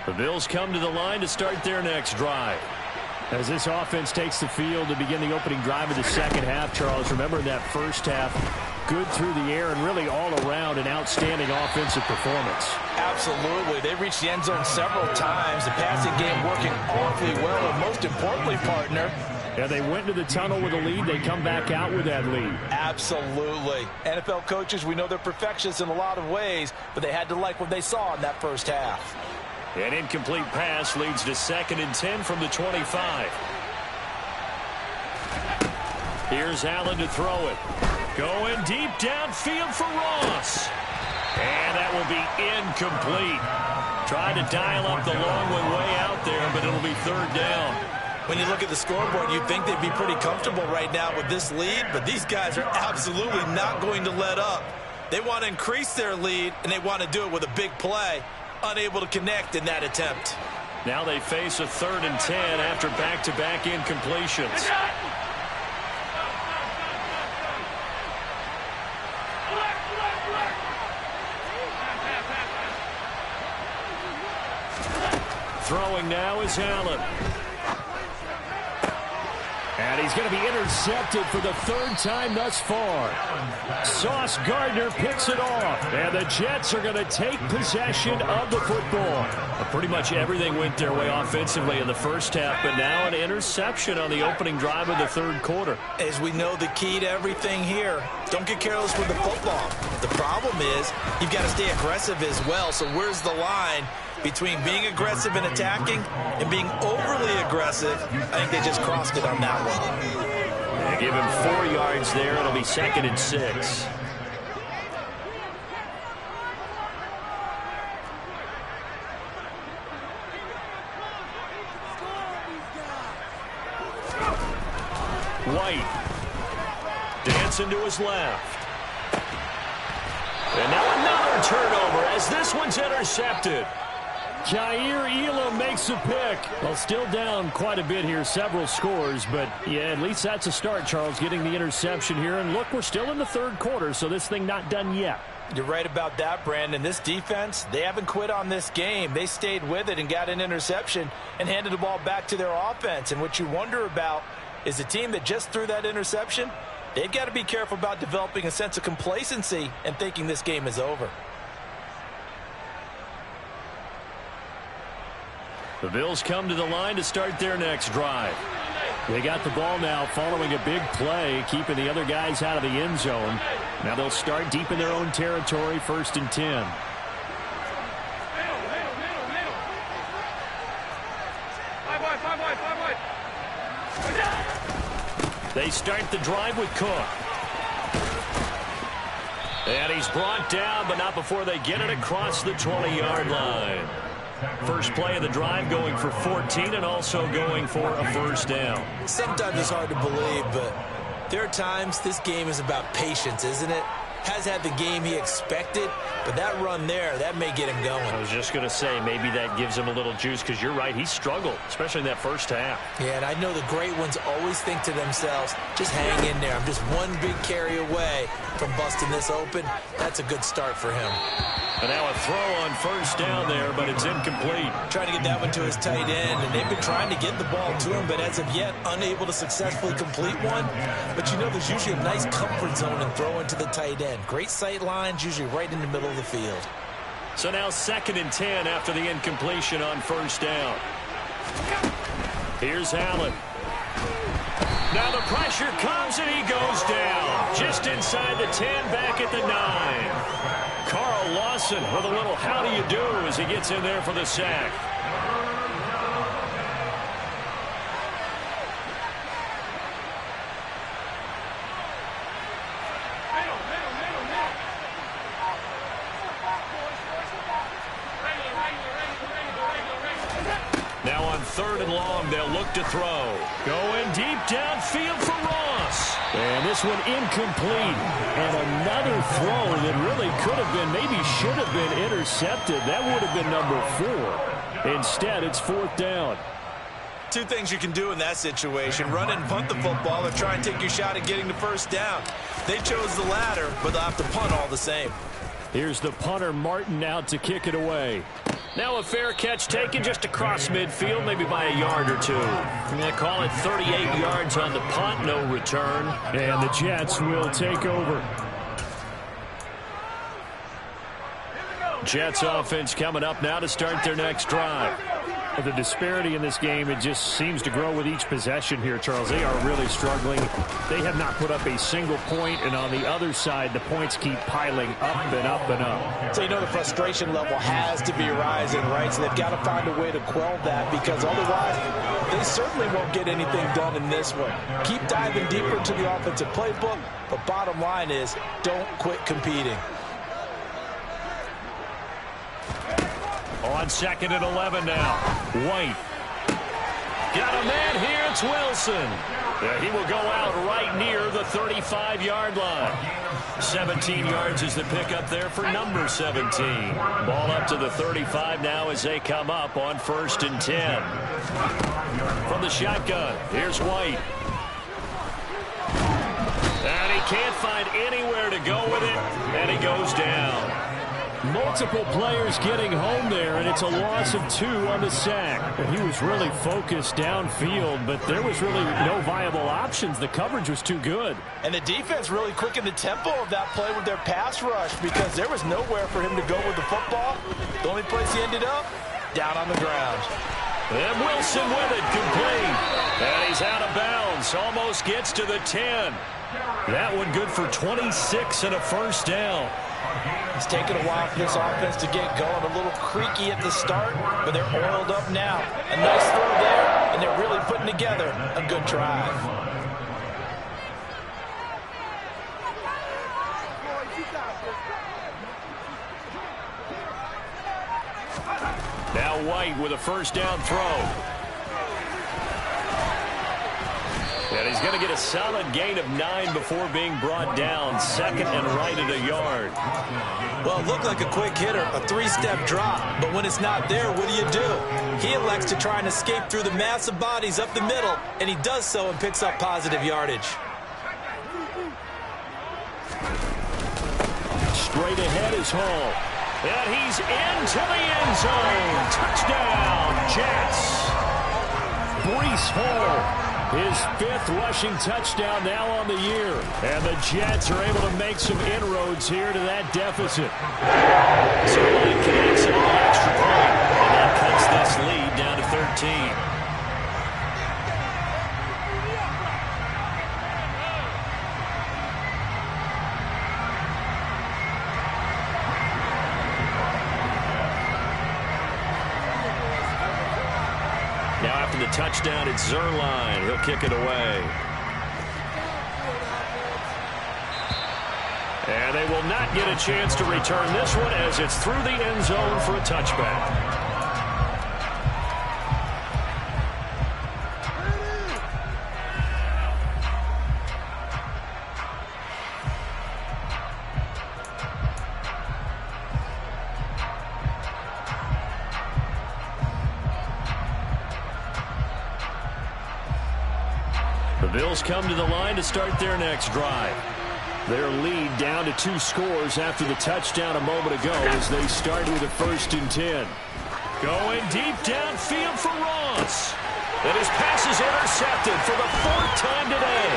The Bills come to the line to start their next drive. As this offense takes the field to begin the opening drive of the second half, Charles, remember in that first half, good through the air and really all around an outstanding offensive performance. Absolutely. They reached the end zone several times. The passing game working awfully well, and most importantly, partner, yeah, they went to the tunnel with a lead. They come back out with that lead. Absolutely. NFL coaches, we know they're perfectionists in a lot of ways, but they had to like what they saw in that first half. An incomplete pass leads to 2nd and 10 from the 25. Here's Allen to throw it. Going deep downfield for Ross. And that will be incomplete. Tried to dial up the long one way out there, but it'll be 3rd down. When you look at the scoreboard, you'd think they'd be pretty comfortable right now with this lead, but these guys are absolutely not going to let up. They want to increase their lead, and they want to do it with a big play. Unable to connect in that attempt. Now they face a 3rd and 10 after back-to-back incompletions. Throwing now is Allen. And he's going to be intercepted for the 3rd time thus far. Sauce Gardner picks it off. And the Jets are going to take possession of the football. Pretty much everything went their way offensively in the first half, but now an interception on the opening drive of the 3rd quarter. As we know, the key to everything here, don't get careless with the football. The problem is you've got to stay aggressive as well. So where's the line between being aggressive and attacking and being overly aggressive? I think they just crossed it on that one. They give him 4 yards there. It'll be 2nd and 6. White dancing to his left. And now another turnover as this one's intercepted. Jair Elam makes a pick. Well, still down quite a bit here, several scores, but yeah, at least that's a start, Charles, getting the interception here. And look, we're still in the 3rd quarter, so this thing not done yet. You're right about that, Brandon. This defense, they haven't quit on this game. They stayed with it and got an interception and handed the ball back to their offense. And what you wonder about is the team that just threw that interception, they've got to be careful about developing a sense of complacency and thinking this game is over. The Bills come to the line to start their next drive. They got the ball now following a big play, keeping the other guys out of the end zone. Now they'll start deep in their own territory, 1st and 10. They start the drive with Cook. And he's brought down, but not before they get it across the 20-yard line. First play of the drive going for 14 and also going for a 1st down. Sometimes it's hard to believe, but there are times this game is about patience, isn't it? Has had the game he expected, but that run there, that may get him going. I was just going to say, maybe that gives him a little juice, because you're right, he struggled, especially in that first half. Yeah, and I know the great ones always think to themselves, just hang in there. I'm just one big carry away from busting this open. That's a good start for him. And now a throw on 1st down there, but it's incomplete. Trying to get that one to his tight end, and they've been trying to get the ball to him, but as of yet, unable to successfully complete one. But you know, there's usually a nice comfort zone in throwing to the tight end. Great sight lines, usually right in the middle of the field. So now 2nd and 10 after the incompletion on 1st down. Here's Allen. Now the pressure comes and he goes down. Just inside the 10, back at the 9. Carl Lawson with a little how do you do as he gets in there for the sack. Now on 3rd and long, they'll look to throw. Going deep downfield for Ross. And this one incomplete. And another throw that really could have been, maybe should have been intercepted. That would have been number 4. Instead, it's 4th down. Two things you can do in that situation: run and punt the football, or try and take your shot at getting the first down. They chose the latter, but they'll have to punt all the same. Here's the punter, Martin, out to kick it away. Now a fair catch taken just across midfield, maybe by a yard or 2. They call it 38 yards on the punt, no return. And the Jets will take over. Jets offense coming up now to start their next drive. The disparity in this game, it just seems to grow with each possession here, Charles. They are really struggling. They have not put up a single point, and on the other side, the points keep piling up and up and up. So you know the frustration level has to be rising, right? So they've got to find a way to quell that, because otherwise they certainly won't get anything done in this one. Keep diving deeper into the offensive playbook, but bottom line is don't quit competing. On 2nd and 11 now. White. Got a man here. It's Wilson. He will go out right near the 35-yard line. 17 yards is the pickup there for number 17. Ball up to the 35 now as they come up on 1st and 10. From the shotgun, here's White. And he can't find anywhere to go with it, and he goes down. Multiple players getting home there, and it's a loss of 2 on the sack. He was really focused downfield, but there was really no viable options. The coverage was too good. And the defense really quickened the tempo of that play with their pass rush, because there was nowhere for him to go with the football. The only place he ended up, down on the ground. And Wilson with it, complete. And he's out of bounds, almost gets to the 10. That one good for 26 and a 1st down. It's taken a while for this offense to get going. A little creaky at the start, but they're oiled up now. A nice throw there, and they're really putting together a good drive. Now White with a 1st down throw. And he's going to get a solid gain of 9 before being brought down. 2nd and right at a yard. Well, it looked like a quick hitter, a 3-step drop. But when it's not there, what do? He elects to try and escape through the massive bodies up the middle, and he does so and picks up positive yardage. Straight ahead is Hall. And he's into the end zone. Touchdown, Jets. Breece Hall. His 5th rushing touchdown now on the year. And the Jets are able to make some inroads here to that deficit. So Line connects on the extra point. And that cuts this lead down to 13. The touchdown, it's Zerline. He'll kick it away. And they will not get a chance to return this one as it's through the end zone for a touchback. Bills come to the line to start their next drive. Their lead down to 2 scores after the touchdown a moment ago as they start with a 1st and 10. Going deep downfield for Ross. And his pass is intercepted for the 4th time today.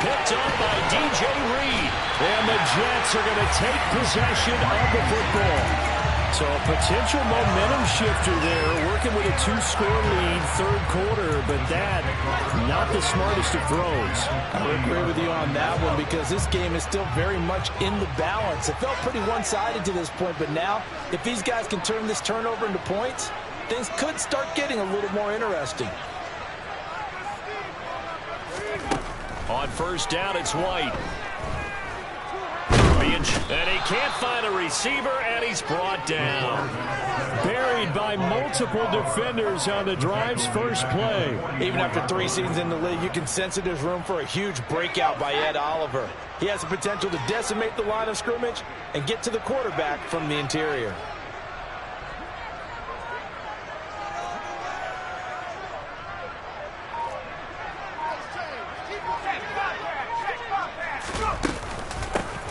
Picked up by DJ Reed. And the Jets are going to take possession of the football. So a potential momentum shifter there, working with a 2-score lead, 3rd quarter, but that, not the smartest of throws. I would agree with you on that one, because this game is still very much in the balance. It felt pretty one-sided to this point, but now, if these guys can turn this turnover into points, things could start getting a little more interesting. On 1st down, it's White. Being bench. And he can't find a receiver, and he's brought down. Buried by multiple defenders on the drive's first play. Even after 3 seasons in the league, you can sense that there's room for a huge breakout by Ed Oliver. He has the potential to decimate the line of scrimmage and get to the quarterback from the interior.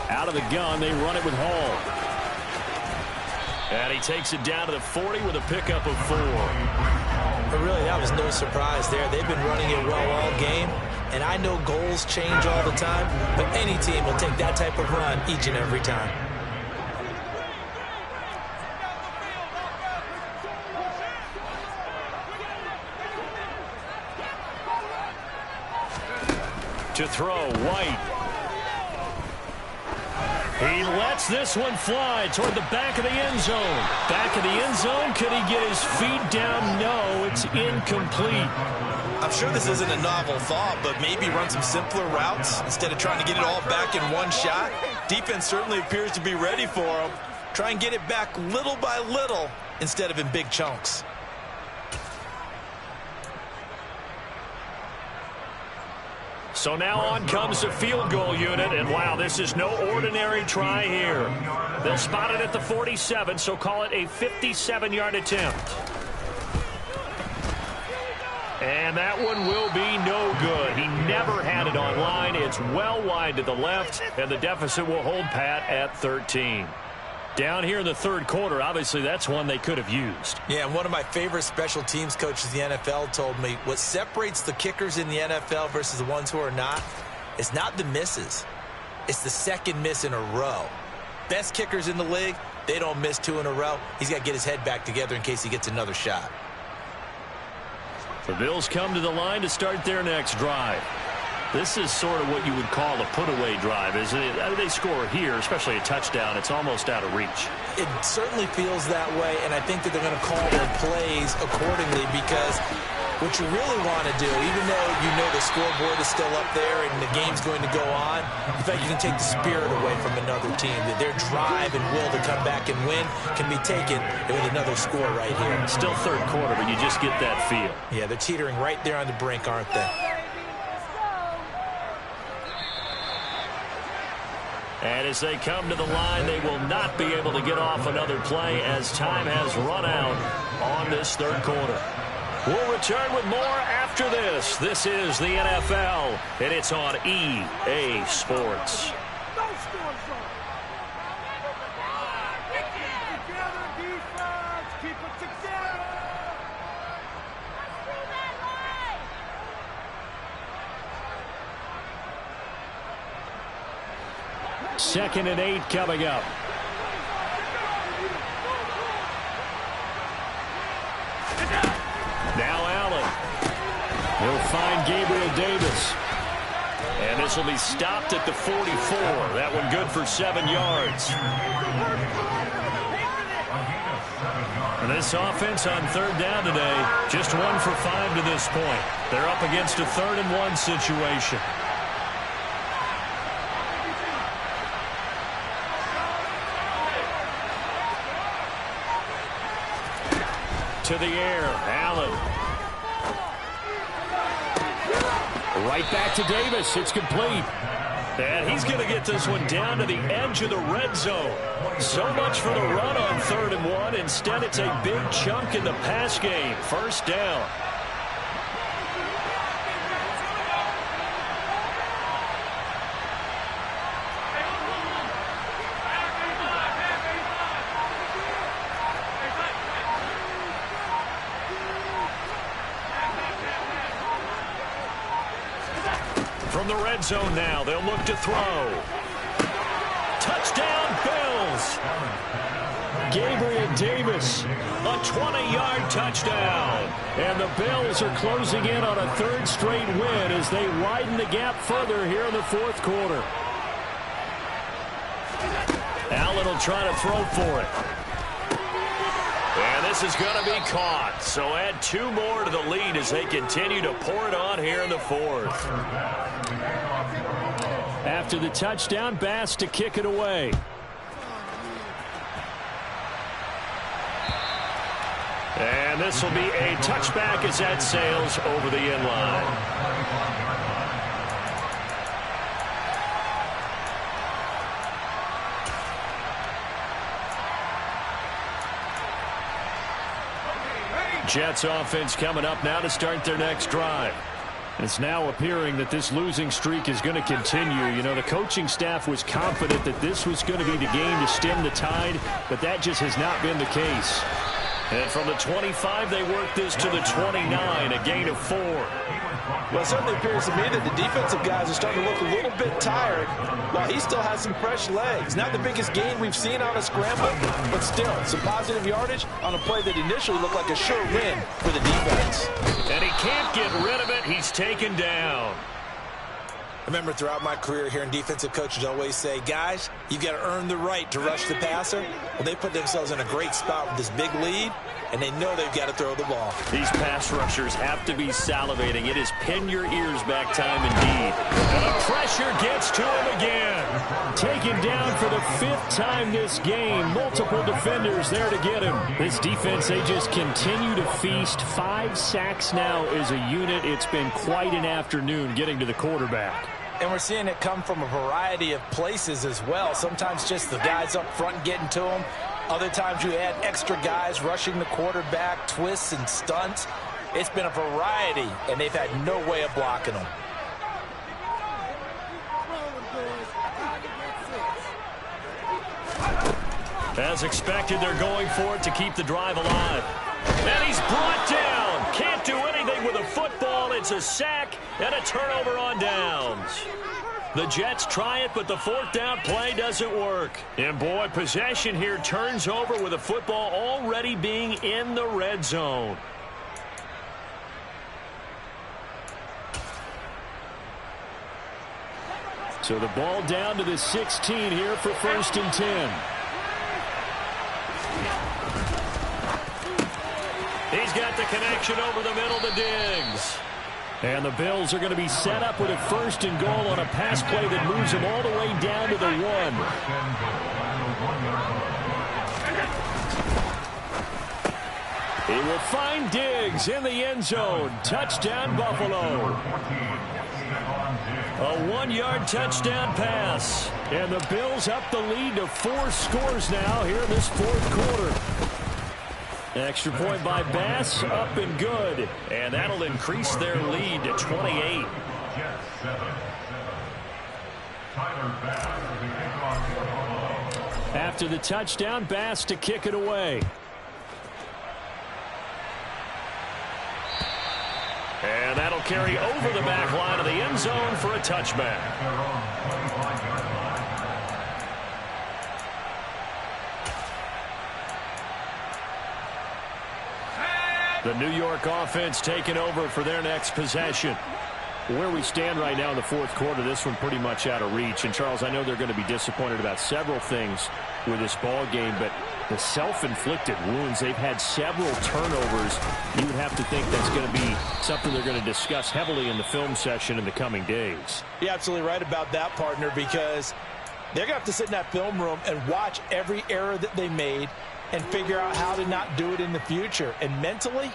Out of the gun, they run it with Hall. And he takes it down to the 40 with a pickup of 4. But really, that was no surprise there. They've been running it well all game. And I know goals change all the time, but any team will take that type of run each and every time. To throw, White. He lets this one fly toward the back of the end zone. Back of the end zone, could he get his feet down? No, it's incomplete. I'm sure this isn't a novel thought, but maybe run some simpler routes instead of trying to get it all back in one shot. Defense certainly appears to be ready for him. Try and get it back little by little instead of in big chunks. So now on comes the field goal unit, and wow, this is no ordinary try here. They'll spot it at the 47, so call it a 57-yard attempt. And that one will be no good. He never had it on line. It's well wide to the left, and the deficit will hold pat at 13. Down here in the third quarter, obviously that's one they could have used. Yeah, and one of my favorite special teams coaches in the NFL told me what separates the kickers in the NFL versus the ones who are not is not the misses. It's the second miss in a row. Best kickers in the league, they don't miss 2 in a row. He's got to get his head back together in case he gets another shot. The Bills come to the line to start their next drive. This is sort of what you would call a put-away drive, isn't it? They score here, especially a touchdown. It's almost out of reach. It certainly feels that way, and I think that they're going to call their plays accordingly because what you really want to do, even though you know the scoreboard is still up there and the game's going to go on, in fact, you can take the spirit away from another team. That their drive and will to come back and win can be taken with another score right here. Still third quarter, but you just get that feel. Yeah, they're teetering right there on the brink, aren't they? And as they come to the line, they will not be able to get off another play as time has run out on this third quarter. We'll return with more after this. This is the NFL, and it's on EA Sports. Second and 8 coming up. Now Allen. He'll find Gabriel Davis. And this will be stopped at the 44. That one good for 7 yards. And this offense on third down today, just 1 for 5 to this point. They're up against a 3rd and 1 situation. To the air, Allen. Right back to Davis. It's complete. And he's going to get this one down to the edge of the red zone. So much for the run on 3rd and 1. Instead, it's a big chunk in the pass game. First down. From the red zone now, they'll look to throw. Touchdown, Bills. Gabriel Davis, a 20-yard touchdown. And the Bills are closing in on a 3rd straight win as they widen the gap further here in the 4th quarter. Allen will try to throw for it. And this is going to be caught. So add 2 more to the lead as they continue to pour it on here in the 4th. After the touchdown, Bass to kick it away. And this will be a touchback as that sails over the end line. Jets offense coming up now to start their next drive. It's now appearing that this losing streak is going to continue. You know, the coaching staff was confident that this was going to be the game to stem the tide, but that just has not been the case. And from the 25, they work this to the 29, a gain of 4. Well, it certainly appears to me that the defensive guys are starting to look a little bit tired, while he still has some fresh legs. Not the biggest gain we've seen on a scramble, but still, some positive yardage on a play that initially looked like a sure win for the defense. And he can't get rid of it. He's taken down. I remember throughout my career hearing defensive coaches always say, guys, you've got to earn the right to rush the passer. Well, they put themselves in a great spot with this big lead, and they know they've got to throw the ball. These pass rushers have to be salivating. It is pin your ears back time indeed. And the pressure gets to him again. Taken down for the 5th time this game. Multiple defenders there to get him. This defense, they just continue to feast. 5 sacks now as a unit. It's been quite an afternoon getting to the quarterback. And we're seeing it come from a variety of places as well. Sometimes just the guys up front getting to him. Other times you add extra guys rushing the quarterback, twists and stunts. It's been a variety, and they've had no way of blocking them. As expected, they're going for it to keep the drive alive. And he's brought down. Can't do anything with a football. It's a sack and a turnover on downs. The Jets try it, but the 4th down play doesn't work. And, boy, possession here turns over with a football already being in the red zone. So the ball down to the 16 here for 1st and 10. He's got the connection over the middle to Diggs. And the Bills are going to be set up with a 1st and goal on a pass play that moves them all the way down to the 1. He will find Diggs in the end zone. Touchdown, Buffalo. A 1-yard touchdown pass. And the Bills up the lead to 4 scores now here in this 4th quarter. Extra point by Bass, up and good. And that'll increase their lead to 28. After the touchdown, Bass to kick it away. And that'll carry over the back line of the end zone for a touchback. The New York offense taking over for their next possession. Where we stand right now in the 4th quarter, this one pretty much out of reach. And, Charles, I know they're going to be disappointed about several things with this ball game, but the self-inflicted wounds, they've had several turnovers. You would have to think that's going to be something they're going to discuss heavily in the film session in the coming days. You're absolutely right about that, partner, because they're going to have to sit in that film room and watch every error that they made and figure out how to not do it in the future. And mentally,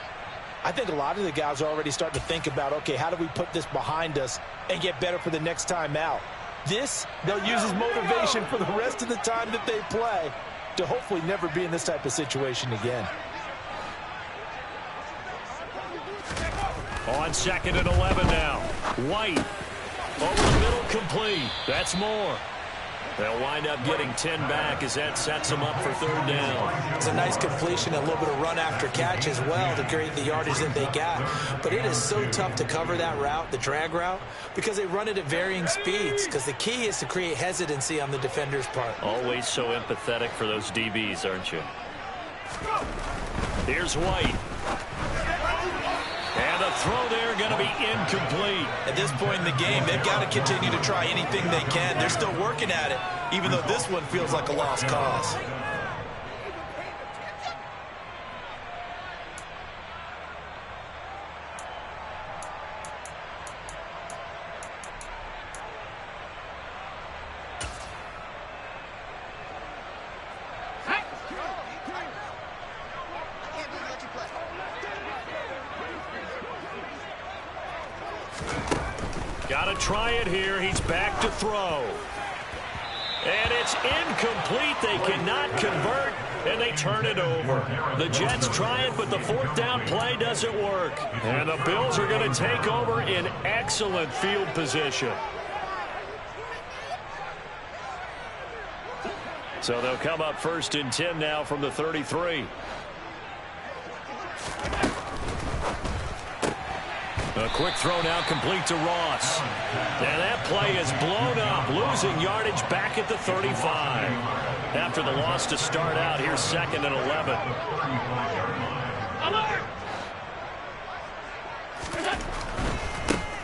I think a lot of the guys are already starting to think about, okay, how do we put this behind us and get better for the next time out? This, they'll use as motivation for the rest of the time that they play to hopefully never be in this type of situation again. On 2nd and 11 now. White over the middle, complete. That's more. They'll wind up getting 10 back as that sets them up for 3rd down. It's a nice completion, a little bit of run after catch as well to create the yardage that they got. But it is so tough to cover that route, the drag route, because they run it at varying speeds. Because the key is to create hesitancy on the defender's part. Always so empathetic for those DBs, aren't you? Here's White. And the throw there going to be incomplete. At this point in the game, they've got to continue to try anything they can. They're still working at it, even though this one feels like a lost cause. Got to try it here. He's back to throw. And it's incomplete. They cannot convert, and they turn it over. The Jets try it, but the fourth down play doesn't work. And the Bills are going to take over in excellent field position. So they'll come up 1st and 10 now from the 33. A quick throw now complete to Ross. And that play is blown up, losing yardage back at the 35. After the loss to start out, here's 2nd and 11.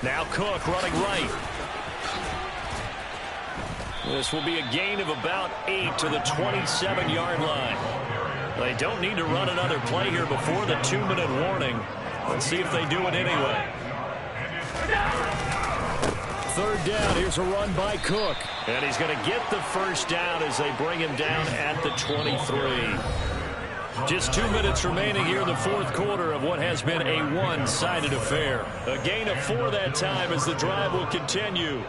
Now Cook running right. This will be a gain of about 8 to the 27-yard line. They don't need to run another play here before the 2-minute warning. Let's see if they do it anyway. 3rd down. Here's a run by Cook. And he's going to get the first down as they bring him down at the 23. Just 2 minutes remaining here in the fourth quarter of what has been a one-sided affair. A gain of 4 that time as the drive will continue.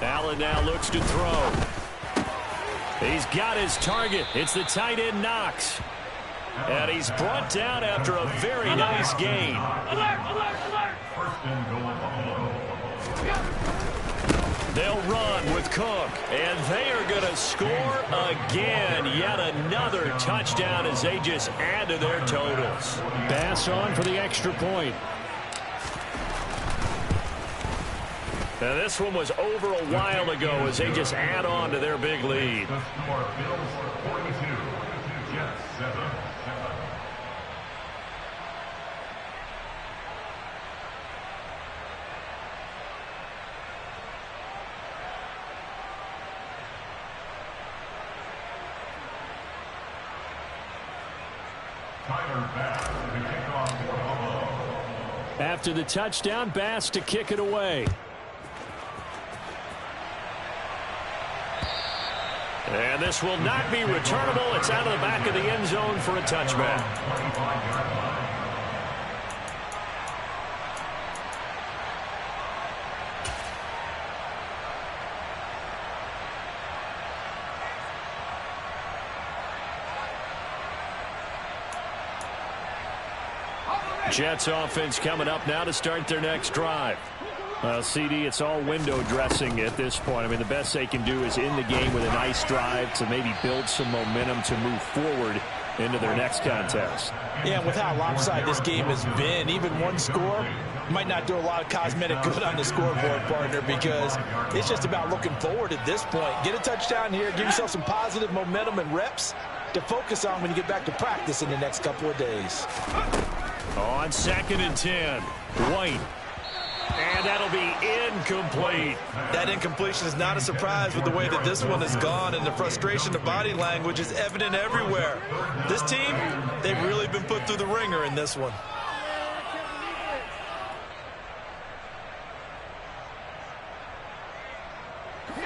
Allen now looks to throw. He's got his target. It's the tight end Knox. And he's brought down after a very nice gain. They'll run with Cook. And they are going to score again. Yet another touchdown as they just add to their totals. Bass on for the extra point. Now this one was over a while ago as they just add on to their big lead. After the touchdown, Bass to kick it away. And this will not be returnable. It's out of the back of the end zone for a touchback. Jets offense coming up now to start their next drive. CD, it's all window dressing at this point. I mean, the best they can do is in the game with a nice drive to maybe build some momentum to move forward into their next contest. Yeah, and with how lopsided this game has been, even one score might not do a lot of cosmetic good on the scoreboard, partner, because it's just about looking forward at this point. Get a touchdown here, give yourself some positive momentum and reps to focus on when you get back to practice in the next couple of days. On 2nd and 10, White. And that'll be incomplete. That incompletion is not a surprise with the way that this one has gone, and the frustration, the body language is evident everywhere. This team, they've really been put through the ringer in this one.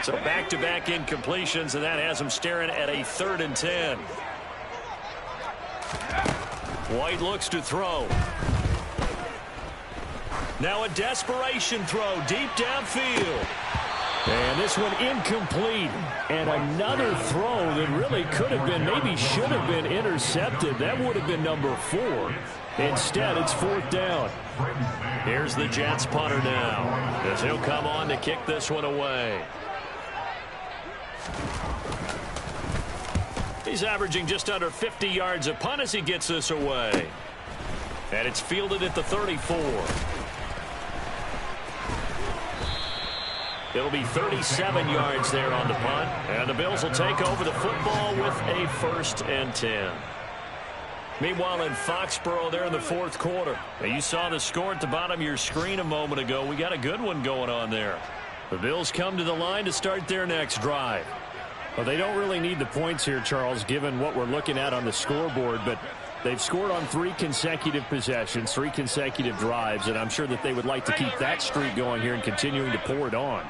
So back-to-back incompletions, and that has them staring at a 3rd and 10. White looks to throw. Now a desperation throw deep downfield. And this one incomplete. And another throw that really could have been, maybe should have been intercepted. That would have been number 4. Instead, it's 4th down. Here's the Jets punter now, as he'll come on to kick this one away. He's averaging just under 50 yards a punt as he gets this away. And it's fielded at the 34. It'll be 37 yards there on the punt. And the Bills will take over the football with a 1st and 10. Meanwhile, in Foxborough, there in the fourth quarter. Now, you saw the score at the bottom of your screen a moment ago. We got a good one going on there. The Bills come to the line to start their next drive. Well, they don't really need the points here, Charles, given what we're looking at on the scoreboard. But they've scored on 3 consecutive possessions, 3 consecutive drives. And I'm sure that they would like to keep that streak going here and continuing to pour it on.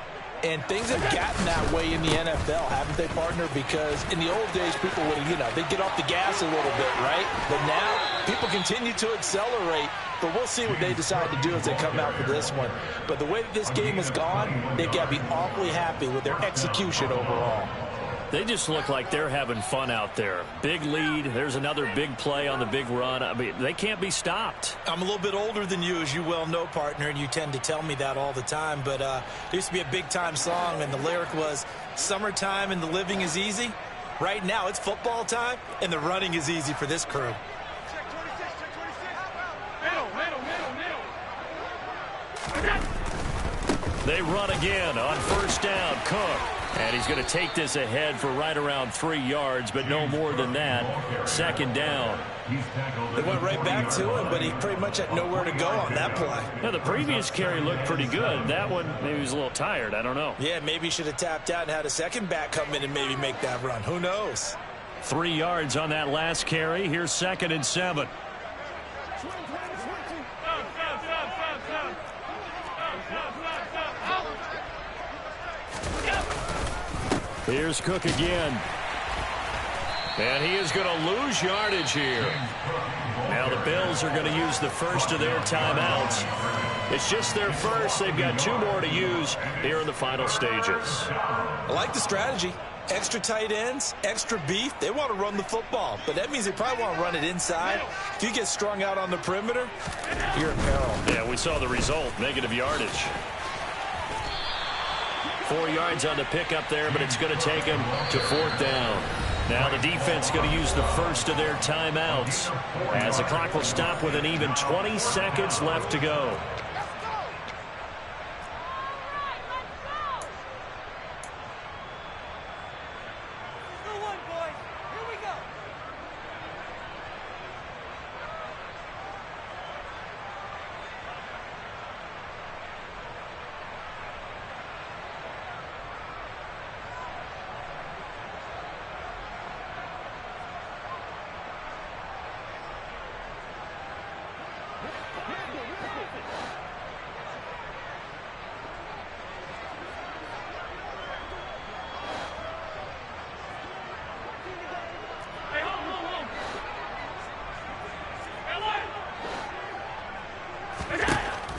And things have gotten that way in the NFL, haven't they, partner? Because in the old days, people would, they'd get off the gas a little bit, right? But now, people continue to accelerate. But we'll see what they decide to do as they come out for this one. But the way that this game has gone, they've got to be awfully happy with their execution overall. They just look like they're having fun out there. Big lead. There's another big play on the big run. I mean, they can't be stopped. I'm a little bit older than you, as you well know, partner, and you tend to tell me that all the time. But there used to be a big-time song, and the lyric was, "Summertime and the living is easy." Right now, it's football time, and the running is easy for this crew. They run again on first down. Cook. And he's going to take this ahead for right around 3 yards, but no more than that. Second down. They went right back to him, but he pretty much had nowhere to go on that play. Yeah, the previous carry looked pretty good. That one, maybe he was a little tired. I don't know. Yeah, maybe he should have tapped out and had a second back come in and maybe make that run. Who knows? 3 yards on that last carry. Here's 2nd and 7. Here's Cook again. And he is going to lose yardage here. Now the Bills are going to use the first of their timeouts. It's just their first. They've got 2 more to use here in the final stages. I like the strategy. Extra tight ends, extra beef. They want to run the football, but that means they probably want to run it inside. If you get strung out on the perimeter, you're in peril. Yeah, we saw the result, negative yardage. 4 yards on the pickup there, but it's going to take him to 4th down. Now the defense is going to use the first of their timeouts as the clock will stop with an even 20 seconds left to go.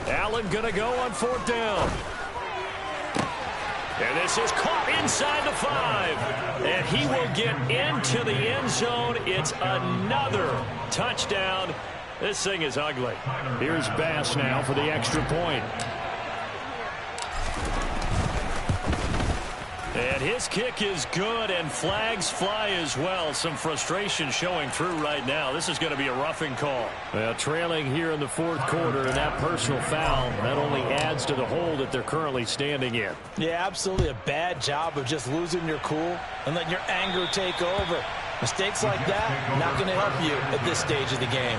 Allen going to go on 4th down. And this is caught inside the 5. And he will get into the end zone. It's another touchdown. This thing is ugly. Here's Bass now for the extra point. And his kick is good, and flags fly as well. Some frustration showing through right now. This is going to be a roughing call. Well, trailing here in the 4th quarter, and that personal foul, that only adds to the hole that they're currently standing in. Yeah, absolutely a bad job of just losing your cool and letting your anger take over. Mistakes like that, not going to help you at this stage of the game.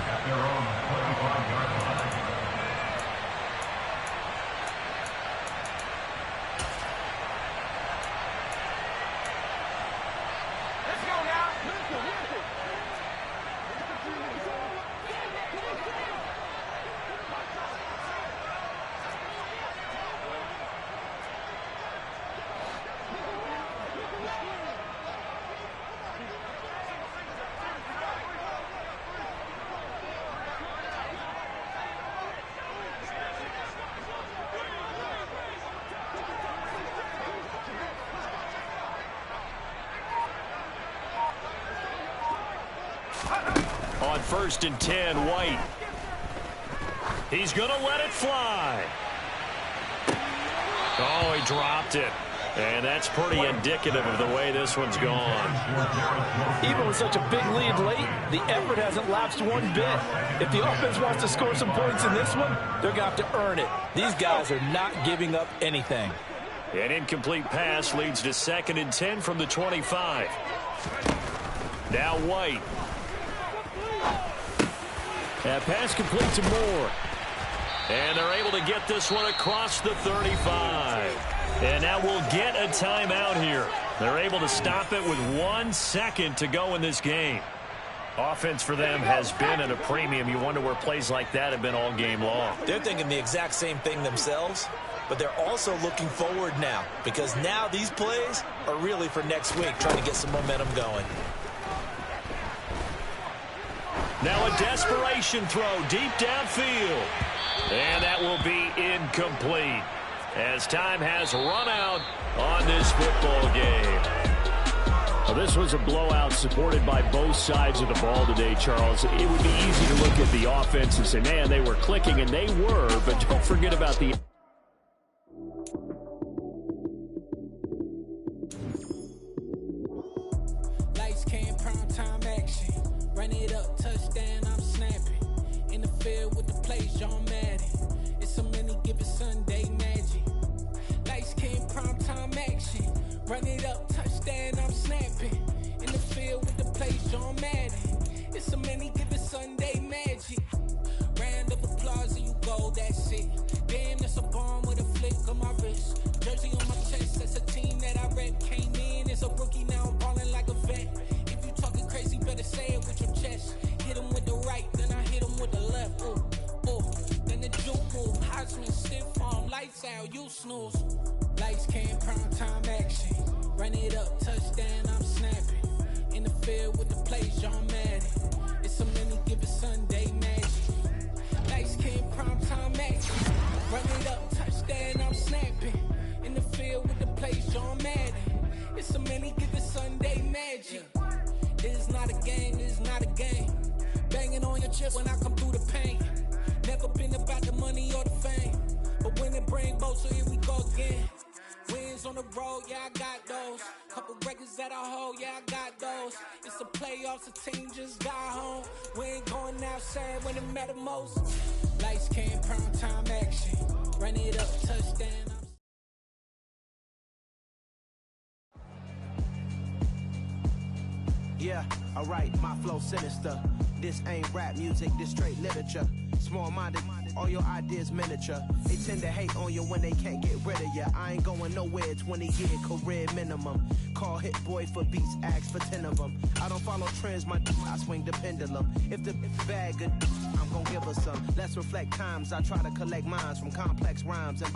On 1st and 10, White. He's going to let it fly. Oh, he dropped it. And that's pretty indicative of the way this one's gone. Even with such a big lead late, the effort hasn't lapsed one bit. If the offense wants to score some points in this one, they're going to have to earn it. These guys are not giving up anything. An incomplete pass leads to 2nd and 10 from the 25. Now White. That pass complete to Moore. And they're able to get this one across the 35. And now we'll get a timeout here. They're able to stop it with 1 second to go in this game. Offense for them has been at a premium. You wonder where plays like that have been all game long. They're thinking the exact same thing themselves. but they're also looking forward now, because now these plays are really for next week, trying to get some momentum going. Now a desperation throw deep downfield. And that will be incomplete, as time has run out on this football game. Well, this was a blowout supported by both sides of the ball today, Charles. It would be easy to look at the offense and say, man, they were clicking, and they were, but don't forget about the... Lights, cam, prime time action. Run it up, touchdown, I'm snapping. In the field with the plays, John Madden. It's so many given Sunday magic. Lights, cam, prime time action. Run it up, touchdown, I'm snapping. In the field with the plays, John Madden. It's so many given Sunday magic. Round of applause and you go, that's it. Damn, that's a bomb with a flick on my wrist. Jersey on my chest, that's a team that I rep. Came in as a rookie, now I'm balling like a vet. If you talking crazy, better say it with your chest. Hit him with the right, then I hit him with the left. Ooh, ooh, then the juke move. Heisman, stiff arm, lights out, you snooze. Lights, cam, prime time action. Run it up, touchdown, I'm snapping. In the field with the plays, John Madden. It's so many given Sunday magic. Lights, cam, prime time action. Run it up, touchdown, I'm snapping. In the field with the plays, John Madden. It's so many given Sunday magic. This is not a game, this is not a game. Banging on your chest when I come through the pain. Never been about the money or the fame, but when it bring both, so here we go again. Wins on the road, yeah, I got those. Couple records that I hold, yeah, I got those. It's the playoffs, the team just got home. We ain't going outside when it matter most. Lights, cam, prime time action. Run it up, touchdown. Yeah, alright, my flow sinister. This ain't rap music, this straight literature. Small-minded, all your ideas miniature. They tend to hate on you when they can't get rid of you. I ain't going nowhere, 20-year career minimum. Call Hit Boy for beats, ask for 10 of them. I don't follow trends, I swing the pendulum. If the bag good, I'm gonna give her some. Let's reflect times, I try to collect minds from complex rhymes and